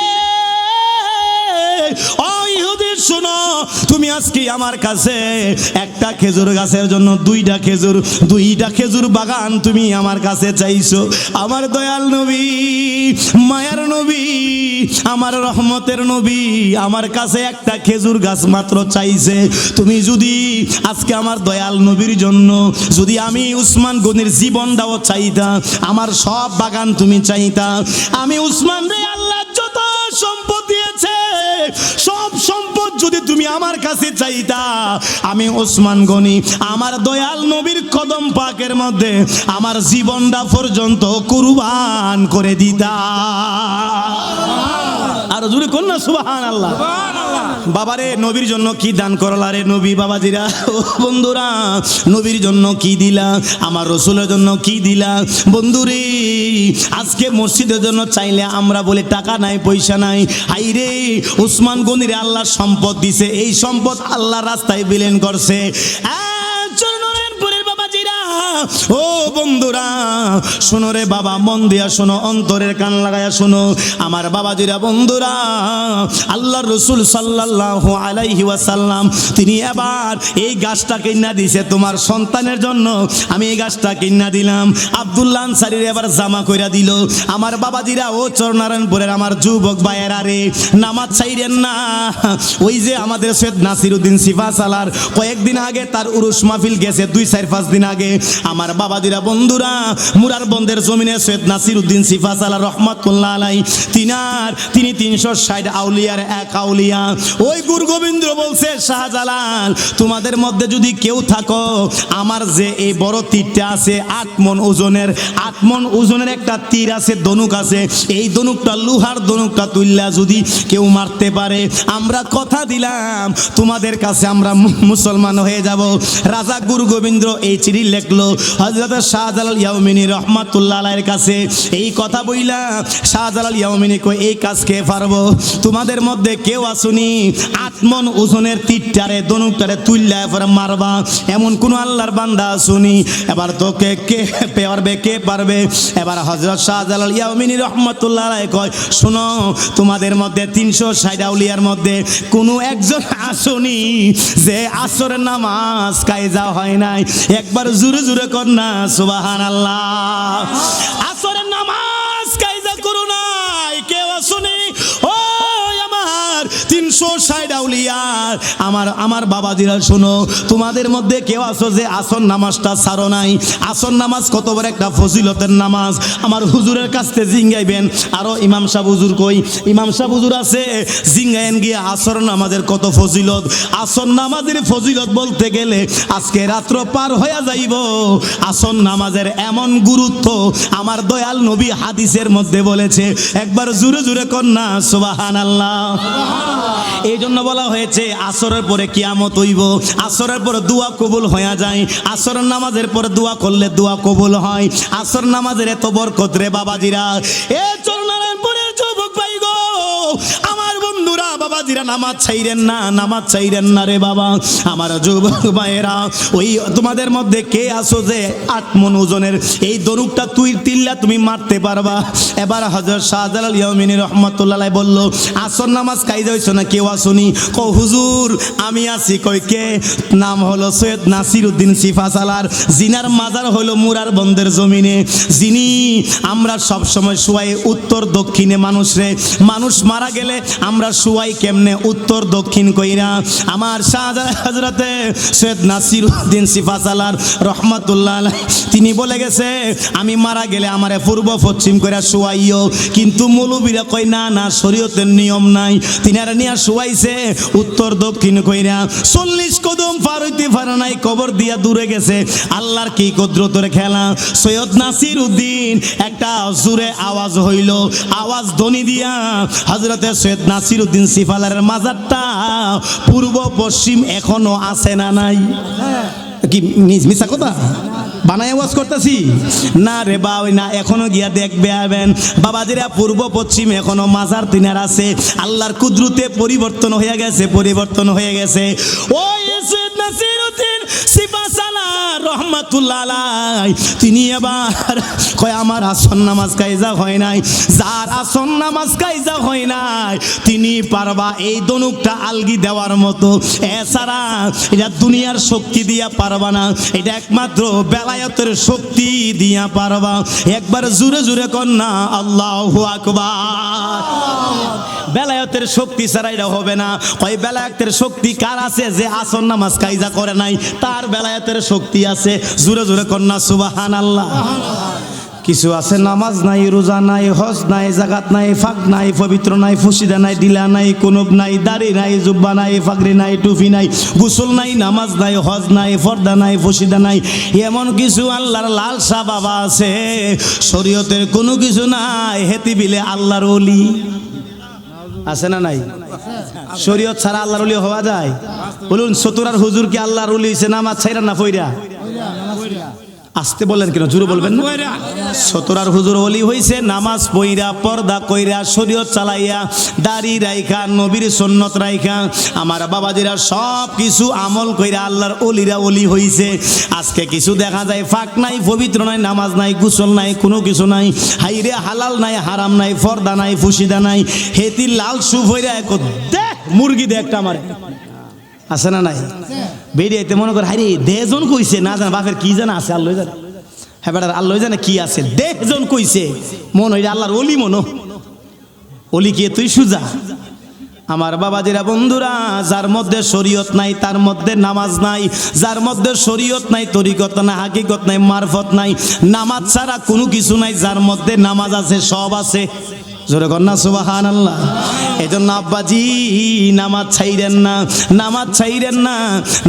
ও ইহুদি শোনো, তুমি আজকে আমার কাছে একটা খেজুর গাছের জন্য দুইটা খেজুর বাগান তুমি আমার কাছে চাইছো। আমার দয়াল নবী, মায়ার নবী, আমার রহমতের নবী আমার কাছে একটা খেজুর গাছ মাত্র চাইছে। তুমি যদি আজকে আমার দয়াল নবীর জন্য যদি আমি উসমান গনির জীবনটাও চাইতা, আমার সব বাগান তুমি চাইতা, আমি উসমান রে আল্লাহ যত সম্পদ দিয়েছে সব সম্পদ যদি তুমি আমার কাছে চাইতা, আমি ওসমান গনি আমার দয়াল নবীর কদম পাকের মধ্যে আমার জীবনটা পর্যন্ত কুরবান করে দিতা। আর জোরে কোন না সুবহানাল্লাহ। বাবারে নবীর জন্য কি দান করলা রে নবী বাবাজিরা, ও বন্ধুরা, নবীর জন্য কি দিলা, আমার রসুলের জন্য কি দিলা বন্ধুরে। আজকে মসজিদের জন্য চাইলে আমরা বলে টাকা নাই পয়সা নাই, হাইরে উসমান গনির আল্লাহ সম্পদ দিছে, এই সম্পদ আল্লাহ রাস্তায় বিলীন করছে। ও বন্ধুরা শোনো রে বাবা, মন দিয়া শোনো, অন্তরের কান লাগায়া শোনো আমার বাবাজিরা, বন্ধুরা। আল্লাহর রাসূল সাল্লাল্লাহু আলাইহি ওয়াসাল্লাম তিনি এবার এই গাছটা কিনা দিছে তোমার সন্তানের জন্য, আমি এই গাছটা কিনা দিলাম। আব্দুল্লাহ আনসারীর এবার জামা কইরা দিল। আমার বাবাজিরা, ও চরনারায়ণপুরের আমার যুবক ভাইয়েরা রে, নামাজ ছাইরেন না। ওই যে আমাদের সৈয়দ নাসিরউদ্দিন সিফাসালার কয়েকদিন আগে তার উরুস মাহফিল গেছে, 2-4-5 দিন আগে। আমার বাবাজিরা, বন্ধুরা, মুরার বন্দের জমিনে সৈয়দ নাসিরউদ্দিন সিফাসালা রহমাতুল্লাহ আলাইহি তিনি 360 আউলিয়ার এক আউলিয়া। ওই গুরু গোবিন্দ বলছে, শাহজালাল তোমাদের মধ্যে যদি কেউ থাকো, আমার যে এই বড় তীরটা আছে 8 মণ ওজনের একটা তীর আছে, ধনুক আছে, এই ধনুকটা লোহার ধনুকটা তুললা যদি কেউ মারতে পারে, আমরা কথা দিলাম তোমাদের কাছে আমরা মুসলমান হয়ে যাব। রাজা গুরু গোবিন্দ এই চিঠি লেখলো হযরত শাহজালাল ইয়াউমিনী রহমাতুল্লাহ আলাইহির কাছে। এই কথা বইলা শাহজালাল ইয়াউমিনী কই, এই কাজ কে পারবো? তোমাদের মধ্যে কেউ আসুনি 8 মণ ওজনের তীরটারে ধনুকটারে তুললা পরে মারবা, এমন কোন আল্লাহর বান্দা আসুনি? এবার তো কে পারবে? এবার হযরত শাহজালাল ইয়াউমিনী রহমাতুল্লাহ আলাইহি কয়, শোনো, তোমাদের মধ্যে 360 আউলিয়ার মধ্যে কোনো একজন আসুনি যে আসরের নামাজ কায়জা হয় নাই। একবার জোরে জোরে কর না সুবহানাল্লাহ। আসরের নামাজ কায়জা করো নাই, কেউ আসুনি? ও আমার 360 আউলিয়া, আমার বাবাজিরা শোনো, তোমাদের মধ্যে কেউ আছো যে আসর নামাজটা ছাড়ো নাই? আসর নামাজ কত বড় একটা ফজিলতের নামাজ, আমার হুজুরের কাছ থেকে জিঙ্গাইবেন। আরো ইমাম সাহেব হুজুর কই? ইমাম সাহেব হুজুর আছে, জিঙ্গায়েন গিয়ে আসর নামাজের কত ফজিলত। আসর নামাজের ফজিলত বলতে গেলে আজকে রাত্র পার হয়ে যাইব। আসর নামাজের এমন গুরুত্ব আমার দয়াল নবী হাদিসের মধ্যে বলেছে, একবার জোরে জোরে কর না সুবহানাল্লাহ। এই জন্য বলা হয়েছে আসরের পরে কিয়ামত হইব, আসরের পরে দোয়া কবুল হয়ে যায়, আসরের নামাজের পরে দোয়া করলে দোয়া কবুল হয়। আসর নামাজের এত বরকত রে বাবাজিরা। এ চরনারায়ণপুরের যুবক ভাই গো, আমার বন্ধুরা, বাবাজিরা নামাজ ছাইরেন না, নামাজ ছাইরেন না রে বাবা। আমার যুবক ভাইয়েরা, ওই তোমাদের মধ্যে কে আছো যে 8 মণ ওজনের এই দরুকটা তুই তিল্লা তুমি মারতে পারবা? এবার হযরত শাহজালাল ইয়ামিনী রহমাতুল্লাহ আলাইহি বলল, আসর নামাজ কাইজা হইছো না? কেউ আসুনি? কও হুজুর আমি আছি। কই কে? নাম হলো সৈয়দ নাসিরউদ্দিন সিফাসালার, জিনার মাজার হলো মুরার বন্দের জমিনে, যিনি আমরা সব সময় শুয়াই উত্তর দক্ষিণে মানুষরে, মানুষ মারা গেলে আমরা শুয়াই কেমনে? উত্তর দক্ষিণ কইরা। আমার শাহজালাল হযরতে সৈয়দ নাসিরউদ্দিন সিফাসালার রহমাতুল্লাহ আলাইহি তিনি বলে গেছে, আমি মারা গেলে আমারে পূর্ব পশ্চিম কইরা শুয়াইও। কিন্তু মৌলবীরা কয় না না, শরীয়তের নিয়ম নাই। তিনারা নিয়া শুয়াইছে উত্তর দক্ষিণ কইরা। 40 কদম পার হইতে পারে নাই, কবর দিয়া দূরে গেছে। আল্লাহর কি কুদরতের খেলা। সৈয়দ নাসিরউদ্দিন একটা জোরে আওয়াজ হইল, আওয়াজ ধ্বনি দিয়া হযরতে সৈয়দ নাসিরউদ্দিন সিফালারের মাজারটা পূর্ব পশ্চিম এখনো আছে না নাই? কি মিছা কথা বানায় আওয়াজ করতেছি না রে বাবা, না এখনো গিয়া দেখবে আবেন বাবাজিরা, পূর্ব পশ্চিম এখনো মাজার তিনার আছে। আল্লাহর কুদরতে পরিবর্তন হয়ে গেছে, পরিবর্তন হয়ে গেছে। ওই সৈয়দ নাসিরউদ্দিন সিফাসালার রহমাতুল্লাহ আলাইহি তিনি এবার কয় আমার আসর নামাজ কায়জা হয় নাই। যার আসর নামাজ কায়জা হয় নাই তিনি পারবা এই দনুকটা আলগি দেওয়ার মতো, এছাড়া এটা দুনিয়ার শক্তি দিয়া পারবা না, এটা একমাত্র বেলায়েতের শক্তি দিয়া পারবা। একবার জোরে জোরে কর না আল্লাহু আকবার। বেলায়েতের শক্তি ছাড়া এটা হবে না। কয় বেলায়েতের শক্তি কার আছে? যে আসর নামাজ কায়জা করে নাই তার বেলায়েতের শক্তি আছে। জোরে জোরে কর না সুবহানাল্লাহ। কিছু আছে নামাজ নাই, রোজা নাই, হজ নাই, জাকাত নাই, ফাক নাই, পবিত্র নাই, ফুসিদা নাই, দিলা নাই, কুনুব নাই, দাড়ি নাই, জুব্বা নাই, ফাকরি নাই, টুপি নাই, গোসল নাই, নামাজ নাই, হজ নাই, পর্দা নাই, ফুসিদা নাই। এমন কিছু আল্লাহর লালসা বাবা আছে, শরীয়তের কোনো কিছু নাই, হেতি বিলে আল্লাহর ওলি আছে না নাই? শরীয়ত ছাড়া আল্লাহর ওলি হওয়া যায়? বলুন চতুরার হুজুর কি আল্লাহর ওলি হইছে নামাজ ছাইরা না পইরা? আসতে বলেন কেন, জোরে বলবেন না? সতরার হুজুর ওলি হইছে নামাজ পইরা, পর্দা কইরা, শরীয়ত চালাইয়া, দাড়ি রাইখা, নবীর সুন্নত রাইখা। আমার বাবাজিরা সব কিছু আমল কইরা আল্লাহর ওলিরা ওলি হইছে। আজকে কিছু দেখা যায় ফাক নাই, পবিত্র নাই, নামাজ নাই, গোসল নাই, কোনো কিছু নাই, হাইরে হালাল নাই, হারাম নাই, পর্দা নাই, ফুসিদা নাই, হেতি লাল সুফ হইরা দে মুরগি দে একটা আমার আছে না নাই? বেরিয়ে মনে করে হাইরে দেহজন কইছে, না জানা বাপের কি জানা আছে, আল্লাহ জানে। হ্যাঁ বেটার আল্লাহ জানে কি আছে, দেহজন কইছে মন হইলে আল্লাহর ওলি মনো। ওলি কে তুই সুজা? আমার বাবাজিরা বন্ধুরা, যার মধ্যে শরীয়ত নাই তার মধ্যে নামাজ নাই, যার মধ্যে শরীয়ত নাই, তরিকত নাই, হাকিকত নাই, মারফত নাই, নামাজ ছাড়া কোনো কিছু নাই, যার মধ্যে নামাজ আছে সব আছে। জোরে কন্যা সুবহানাল্লাহ। এজন্য আব্বাজি নামাজ ছাইরেন না, নামাজ ছাইরেন না,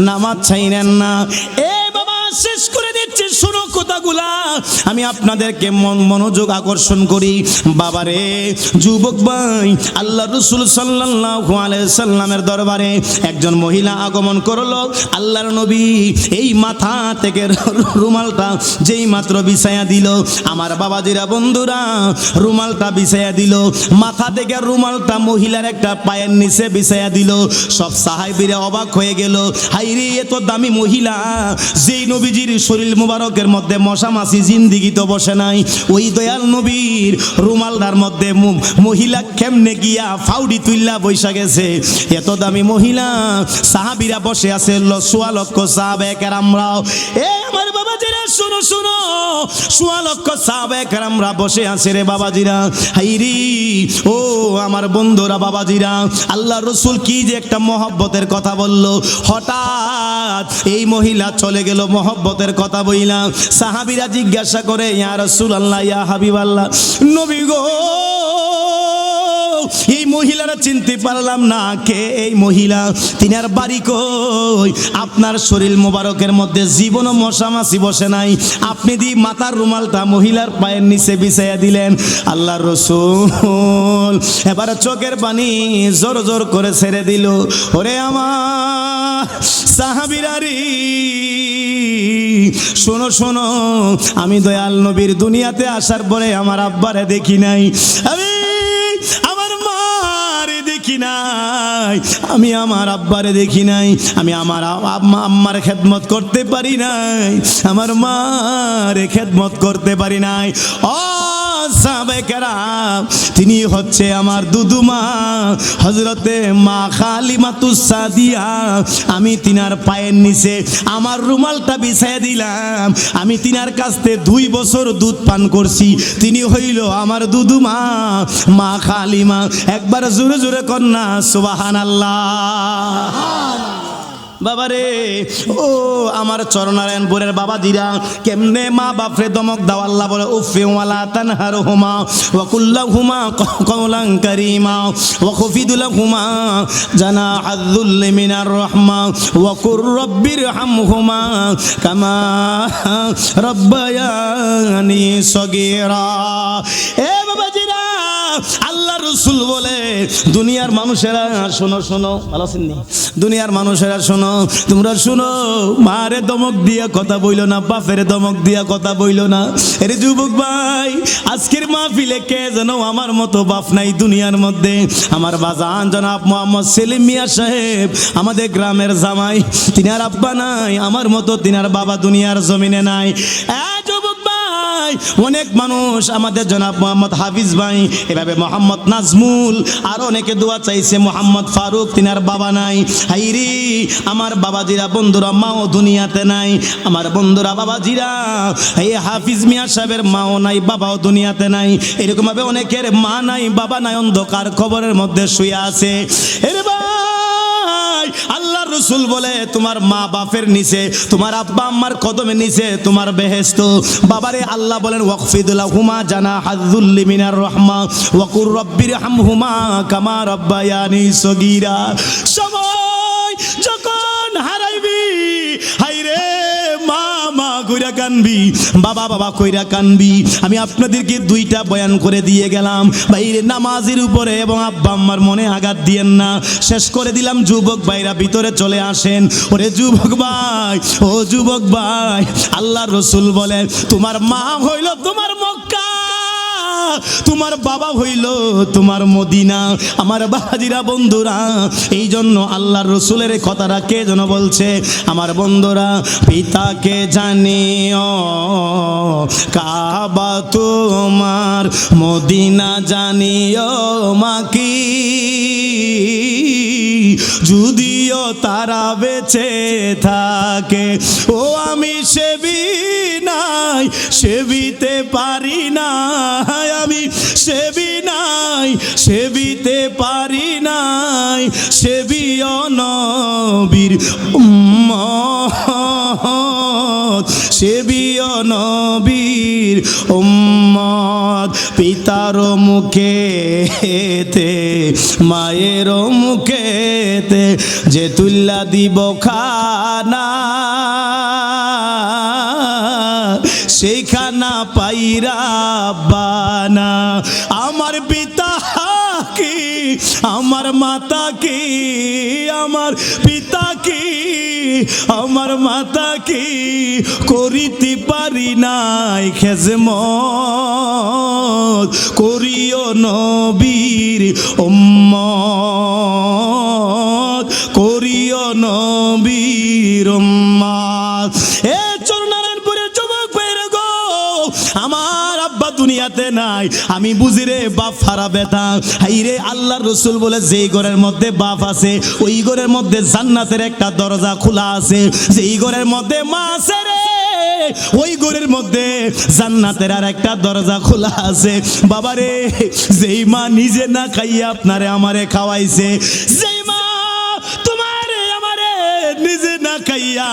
নামাজ ছাইরেন না। এ বাবা শেষ করে দিচ্ছি, শোনো কথাগুলা, আমি আপনাদেরকে মনোযোগ আকর্ষণ করি। বাবারে যুবক ভাই, আল্লাহ রাসূল সাল্লাল্লাহু আলাইহি সাল্লামের দরবারে একজন মহিলা আগমন করলো। আল্লাহর নবী এই মাথা থেকে রুমালটা যেই মাত্র বিছায়া দিল, আমার বাবাজিরা বন্ধুরা রুমালটা বিছায়া দিল, মাথা থেকে রুমালটা মহিলার একটা পায়ের নিচে বিছায়া দিল। সব সাহাবীরা অবাক হয়ে গেল, হাইরে এত দামি মহিলা, যেই নবীজির শরীর মুবারকের মধ্যে মশা মাছি জিন্দিগি তো বসে নাই, ওই দয়াল নবীর রুমালটার মধ্যে মহিলা কেমনে গিয়া ফাউডি তুইল্লা বৈশা গেছে। এত দামি মহিলা, সাহাবীরা বসে আছে, সোয়া লক্ষ সাহাবে কেরামরাও। এ আমার বাবাজিরা শোনো শোনো, সোয়া লক্ষ সাহাবে কেরামরা বসে আছে রে বাবাজিরা। হাইরি ও আমার বন্ধুরা বাবাজিরা, আল্লাহ রাসূল কি যে একটা মহব্বতের কথা বলল। হঠাৎ এই মহিলা চলে গেল মহব্বতের কথা বইলা। সাহাবীরা জিজ্ঞাসা করে, ইয়া রাসূলুল্লাহ, ইয়া হাবিবাল্লাহ, নবী গো এই মহিলারা চিনতে পারলাম না, কে এই মহিলা, তিনার বাড়ি কই? আপনার শরীর মোবারকের মধ্যে জীবনও মশা মাছি বসে নাই, আপনি দি মাথার রুমালটা মহিলার পায়ের নিচে বিছাইয়া দিলেন। আল্লাহর রাসূল এবার চোখের পানি জোর জোর করে ছেড়ে দিল। ওরে আমার সাহাবীরা রে, শোনো শোনো, আমি দয়াল নবীর দুনিয়াতে আসার পরে আমার আব্বারে দেখি নাই, আমি আমার মারে দেখি নাই, নাই, আমি আমার আব্বারে দেখি নাই, আমি আমার আম্মার খেদমত করতে পারি নাই, আমার মার খেদমত করতে পারি নাই। ও সাহাবায়ে কেরাম, তিনি হচ্ছে আমার দুদুমা হযরতে মা খালিমাতুস সাদিয়া। আমি তিনার পায়ের নিচে আমার রুমালটা বিছাইয়া দিলাম, আমি তিনার কাছ থেকে 2 বছর দুধ পান করছি। তিনি হইল আমার দুদুমা মা খালিমা। একবার জোরে জোরে কন্যা সুবহানাল্লাহ। বাবারে ও আমার চরনারায়ণপুরের বাবাজিরা, কেমনে মা বাপরে দমক দাও। আল্লাহ বলে উফি ওয়ালা তানহারহুমা ওয়া কুল্লাহুমা কাওলান কারীমা ওয়া খুফিদ লাহুমা জানাহায যুল্লি মিনার রাহমা ওয়া কুর রাব্বিরহামহুমা কামা রাব্বায়ানি সগীরা। এ বাবাজিরা, আল্লাহ রাসূল বলে দুনিয়ার মানুষেরা শোনো শোনো, ভালো আছেন নি? দুনিয়ার মানুষেরা শোনো, তোমরা শোনো, মারে দমক দিয়া কথা বইলো না, বাপের দমক দিয়া কথা বইলো না। এরে যুবক ভাই, আজকের মাহফিলে কে যেন আমার মতো বাপ নাই দুনিয়ার মধ্যে। আমার বাজান জনাব মোহাম্মদ সেলিম মিয়া সাহেব, আমাদের গ্রামের জামাই, তিনার আব্বা নাই, আমার মতো তিনার বাবা দুনিয়ার জমিনে নাই। যুবক ভাই, অনেক মানুষ, আমাদের জনাব মোহাম্মদ হাফিজ ভাই, এভাবে মোহাম্মদ নাজমুল, আর অনেকে দোয়া চাইছে, মোহাম্মদ ফারুক, তিনার বাবা নাই। হাইরে আমার বাবাজিরা, বন্ধুরা, মাও দুনিয়াতে নাই। আমার বন্ধুরা, বাবাজিরা, এই হাফিজ মিয়া সাহেবের মাও নাই, বাবাও দুনিয়াতে নাই। এরকম ভাবে অনেকের মা নাই, বাবা নাই, অন্ধকার কবরের মধ্যে শুয়ে আছে। এরে ভাই, আল্লাহর রাসূল বলে তোমার মা বাপের নিচে, তোমার আব্বা আম্মার কদমের নিচে তোমার বেহেশত। বাবারে আল্লাহ বলেন ওয়াকফিদ লাহুমা জানাহায যুল্লি মিনার রাহমা ওয়া কুর রাব্বিরহামহুমা কামা রাব্বায়ানি সগীরা। সময় যখন হারাইবি, হাইরে মা মা কইরা কানবি, বাবা বাবা কইরা কানবি। আমি আপনাদেরকে 2টা বয়ান করে দিয়ে গেলাম ভাইরে, নামাজের উপরে এবং আব্বা আম্মার মনে আঘাত দিয়েন না। শেষ করে দিলাম। যুবক ভাইরা ভিতরে চলে আসেন। ওরে যুবক ভাই, ও যুবক ভাই, আল্লাহর রাসূল বলে তোমার মা হইল তোমার মক্কা, তোমার বাবা হইল তোমার মদিনা। আমার বাবাজিরা, বন্ধুরা, এই জন্য আল্লাহর রাসূলের কথাটা কে যেন বলছে, আমার বন্ধুরা, পিতাকে জানিও কাবা তোমার, মদিনা জানিও মাকি, যদিও তারা বেঁচে থাকে। ও আমি সেবি নাই, সেবিতে পারি না, আমি সেবি নাই, সেবিতে পারি নাই, সেবিও নবীর উম্মত, সেবিও নবীর উম্মত। পিতার মুখেতে মায়ের মুখেতে যে তুল্লা দিব খানা, সেই খানা পাইরা বানা। আমার পিতা কি, আমার মাতা কি, আমার পিতা কি, আমার মাতা কি, করিতে পারি নাই খেজমত, করিও নবীর উম্মত, করিও নবীর উম্মত। এ চরনারায়ণপুরের যুবক ভাইরা গো, আমার আব্বা দুনিয়াতে নাই, আমি বুঝি রে বাপ হারা বেটা। হাইরে আল্লাহর রাসূল বলে যেই ঘরের মধ্যে বাপ আছে, ওই ঘরের মধ্যে জান্নাতের একটা দরজা খোলা আছে। যেই ঘরের মধ্যে মা আছে রে, ওই ঘরের মধ্যে জান্নাতের আর একটা দরজা খোলা আছে। বাবারে, যেই মা নিজে না খাইয়া আপনারে আমারে খাওয়াইছে, যেই মা তোমারে আমারে নিজে না খাইয়া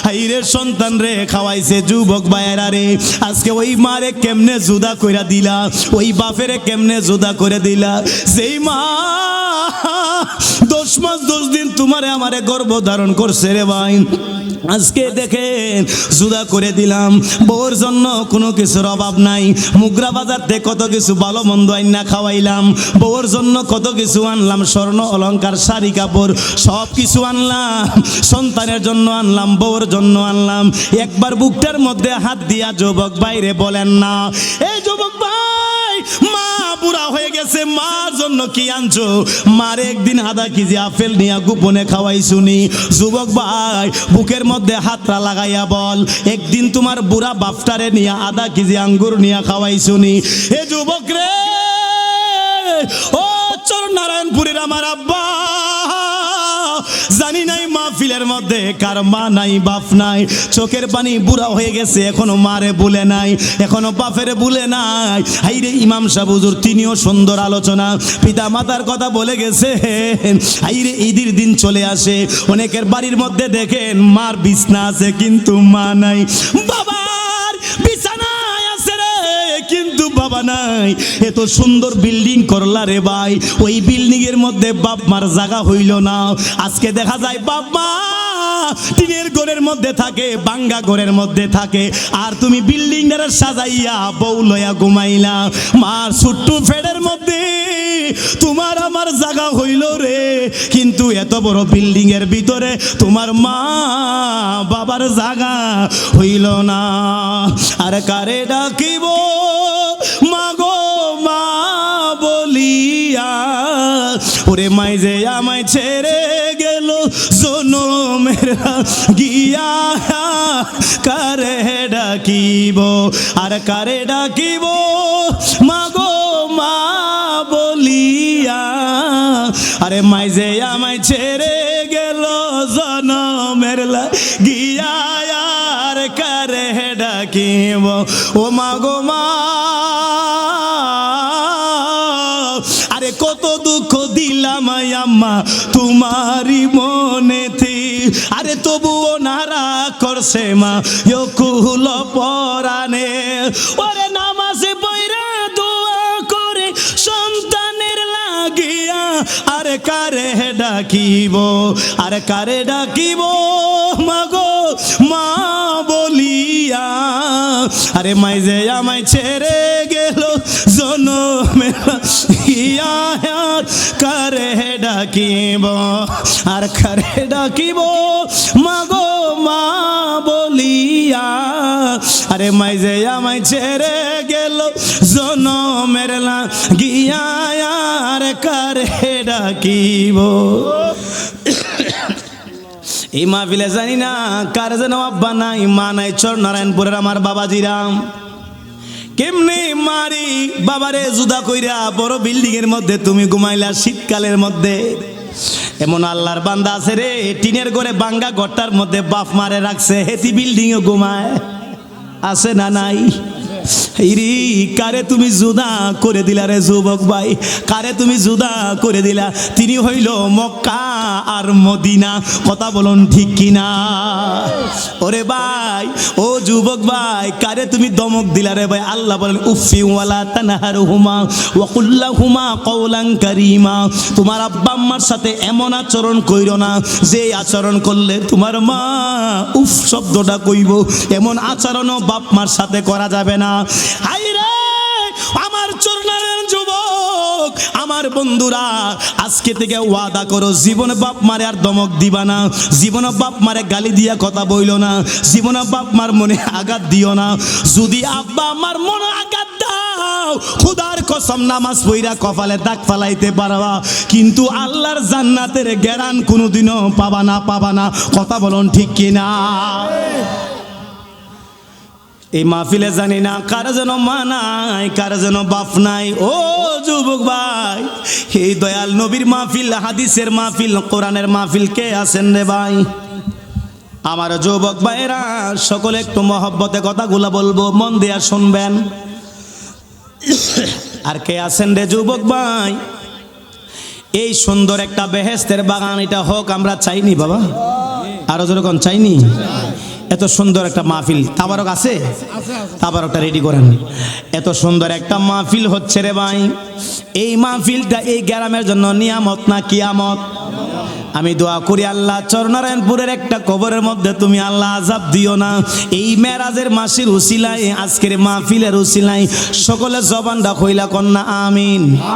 হাইরে সন্তান রে খাওয়াইছে, যুবক ভাইয়েরা রে, আজকে ওই মারে কেমনে জুদা কইরা দিলা, ওই বাপেরে কেমনে জুদা করে দিলা। যেই মা 10 মাস 10 দিন তোমারে আমারে গর্ভ ধারণ করছে রে ভাই, আজকে দেখেন জুদা করে দিলাম। বউর জন্য কোনো কিছুর অভাব নাই, মুগরা বাজার থেকে কত কিছু ভালো মন্দ আইনা খাওয়াইলাম, বউর জন্য কত কিছু আনলাম, স্বর্ণ অলংকার শাড়ি কাপড় সব কিছু আনলাম, সন্তানের জন্য আনলাম, বউর জন্য আনলাম। একবার বুকটার মধ্যে হাত দিয়া যুবক বাইরে বলেন না, এই যুবক ভাই, মা বুড়া হয়ে গেছে, মার জন্য কি আনছো? মারে একদিন আধা কেজি আপেল নিয়ে গোপনে খাওয়াই শুনি। যুবক ভাই বুকের মধ্যে হাতটা লাগাইয়া বল, একদিন তোমার বুড়া বাপটারে নিয়ে আধা কেজি আঙ্গুর নিয়ে খাওয়াই শুনি। এ যুবক রে, ও চরনারায়ণপুরের আমার আব্বা, জানি নাই মাহফিলের মধ্যে কার মা নাই বাপ নাই, চোখের পানি বুড়া হয়ে গেছে, এখনো মারে ভুলে নাই, এখনো বাপের ভুলে নাই। হাইরে ইমাম সাহেব হুজুর তিনিও সুন্দর আলোচনা, পিতা মাতার কথা বলে গেছে। হাইরে ঈদের দিন চলে আসে, অনেকের বাড়ির মধ্যে দেখেন মার বিছনা আছে কিন্তু মা নাই, বাবার বিছানায় আছে রে কিন্তু বাবা নাই। এত সুন্দর বিল্ডিং করলা রে ভাই, ওই বিল্ডিং এর মধ্যে বাপ মার জায়গা হইল না। আজকে দেখা যায় বাপ মা টিনের ঘরের মধ্যে থাকে, বাঙ্গা ঘরের মধ্যে থাকে, আর তুমি বিল্ডিং এর সাজাইয়া বউ লয়া ঘুমাইলা। মার ছোট্ট ফেডের মধ্যে তোমার আমার জায়গা হইল রে, কিন্তু এত বড় বিল্ডিং এর ভিতরে তোমার মা বাবার জায়গা হইল না। আর কারে ডাকিব মাগো মা বলিয়া, ওরে মাই যে আমায় ছেড়ে গেল জনমের গিয়া, কারে ডাকিব আর কারে ডাকিব মাগো মা বলিয়া, আরে মাই যে আমায় ছেড়ে গেল জনমের গিয়া, আর কারে ডাকিব ও মাগো মা। আরে কত দুঃখ দিলাম আম্মা তোমারি মনেতে, আরে তবুও নারা করছে মা কুল পরানে। ওরে নামাজে বইরা দোয়া করে সন্তানের লাগিয়া, আরে কারে ডাকিব আরে কারে ডাকিব মাগো মা বলিয়া, আরে মাই যে আমায় ছেড়ে গেল জনমের গিয়া, কারে ডাকিব আর কারে ডাকিব মাগো মা বলিয়া, আরে মাই যে আমায় ছেড়ে গেল জনমের গিয়া, আর কারে ডাকিব। এই মাহফিলে জানি না কার যেন আব্বা নাই মা নাই, চরনারায়ণপুরের আমার বাবাজিরাম কেমনে মারি বাবারে জুদা কইরা বড় বিল্ডিং এর মধ্যে তুমি ঘুমাইলা শীতকালের মধ্যে। এমন আল্লাহর বান্দা আছে রে, টিনের ঘরে বাঙ্গা ঘরটার মধ্যে বাপ মারে রাখছে, হেতি বিল্ডিং এ ঘুমায়, আছে না নাই? ইরি কারে তুমি জুদা করে দিলা রে যুবক ভাই, কারে তুমি জুদা করে দিলা? তিনি হইল মক্কা আর মদিনা, কথা বলুন ঠিক কিনা? ওরে ভাই ও যুবক ভাই, কারে তুমি দমক দিলা রে ভাই? আল্লাহ বলেন উফি ওয়ালা তানহারহুমা ওয়া কুল লাহুমা কওলান কারীমা, তোমার আব্বা আম্মার সাথে এমন আচরণ কইরো না যে আচরণ করলে তোমার মা উফ শব্দটা কইব, এমন আচরণও বাপ মার সাথে করা যাবে না। হাইরে আমার চরনারের যুবক আমার বন্ধুরা, আজকে থেকে ওয়াদা করো জীবনে বাপ মারে আর দমক দিবা না, জীবনে বাপ মারে গালি দিয়া কথা বইলো না, জীবনে বাপ মার মনে আঘাত দিও না। যদি আব্বা আমার মনে আঘাত দাও, খুদার কসম নামাজ পইরা কপালে দাগ ফালাইতে পারবা, কিন্তু আল্লাহর জান্নাতের গ্যারান কোনোদিনও পাবা না, পাবা না। কথা বলুন ঠিক কিনা? এই মাহফিলে জানি না কার যেন মা নাই, কার যেন বাপ নাই। ও যুবক ভাই, এই দয়াল নবীর মাহফিল, হাদিসের মাহফিল, কোরআনের মাহফিল কে আছেন রে ভাই? আমার যুবক ভাইরা সকলে একটু মহব্বতে কথাগুলো বলবো, মন দিয়া শুনবেন। আর কে আছেন রে যুবক ভাই? এই সুন্দর একটা বেহেশতের বাগান এটা হোক আমরা চাইনি বাবা, আরো যেরকম চাইনি। এত সুন্দর একটা মাহফিল, তাবারক আছে, তাবারকটা রেডি করেন। এত সুন্দর একটা মাহফিল হচ্ছে রে ভাই, এই মাহফিলটা এই গ্রামের জন্য নিয়ামত না কিয়ামত? আমি দোয়া করি আল্লাহ চরনারায়ণপুরের একটা কবরের মধ্যে তুমি আল্লাহ আযাব দিও না। এই মেরাজের মাসের উসিলায়, আজকের মাহফিলের উসিলায় সকলে জবানটা কইলা কন্যা আমিন।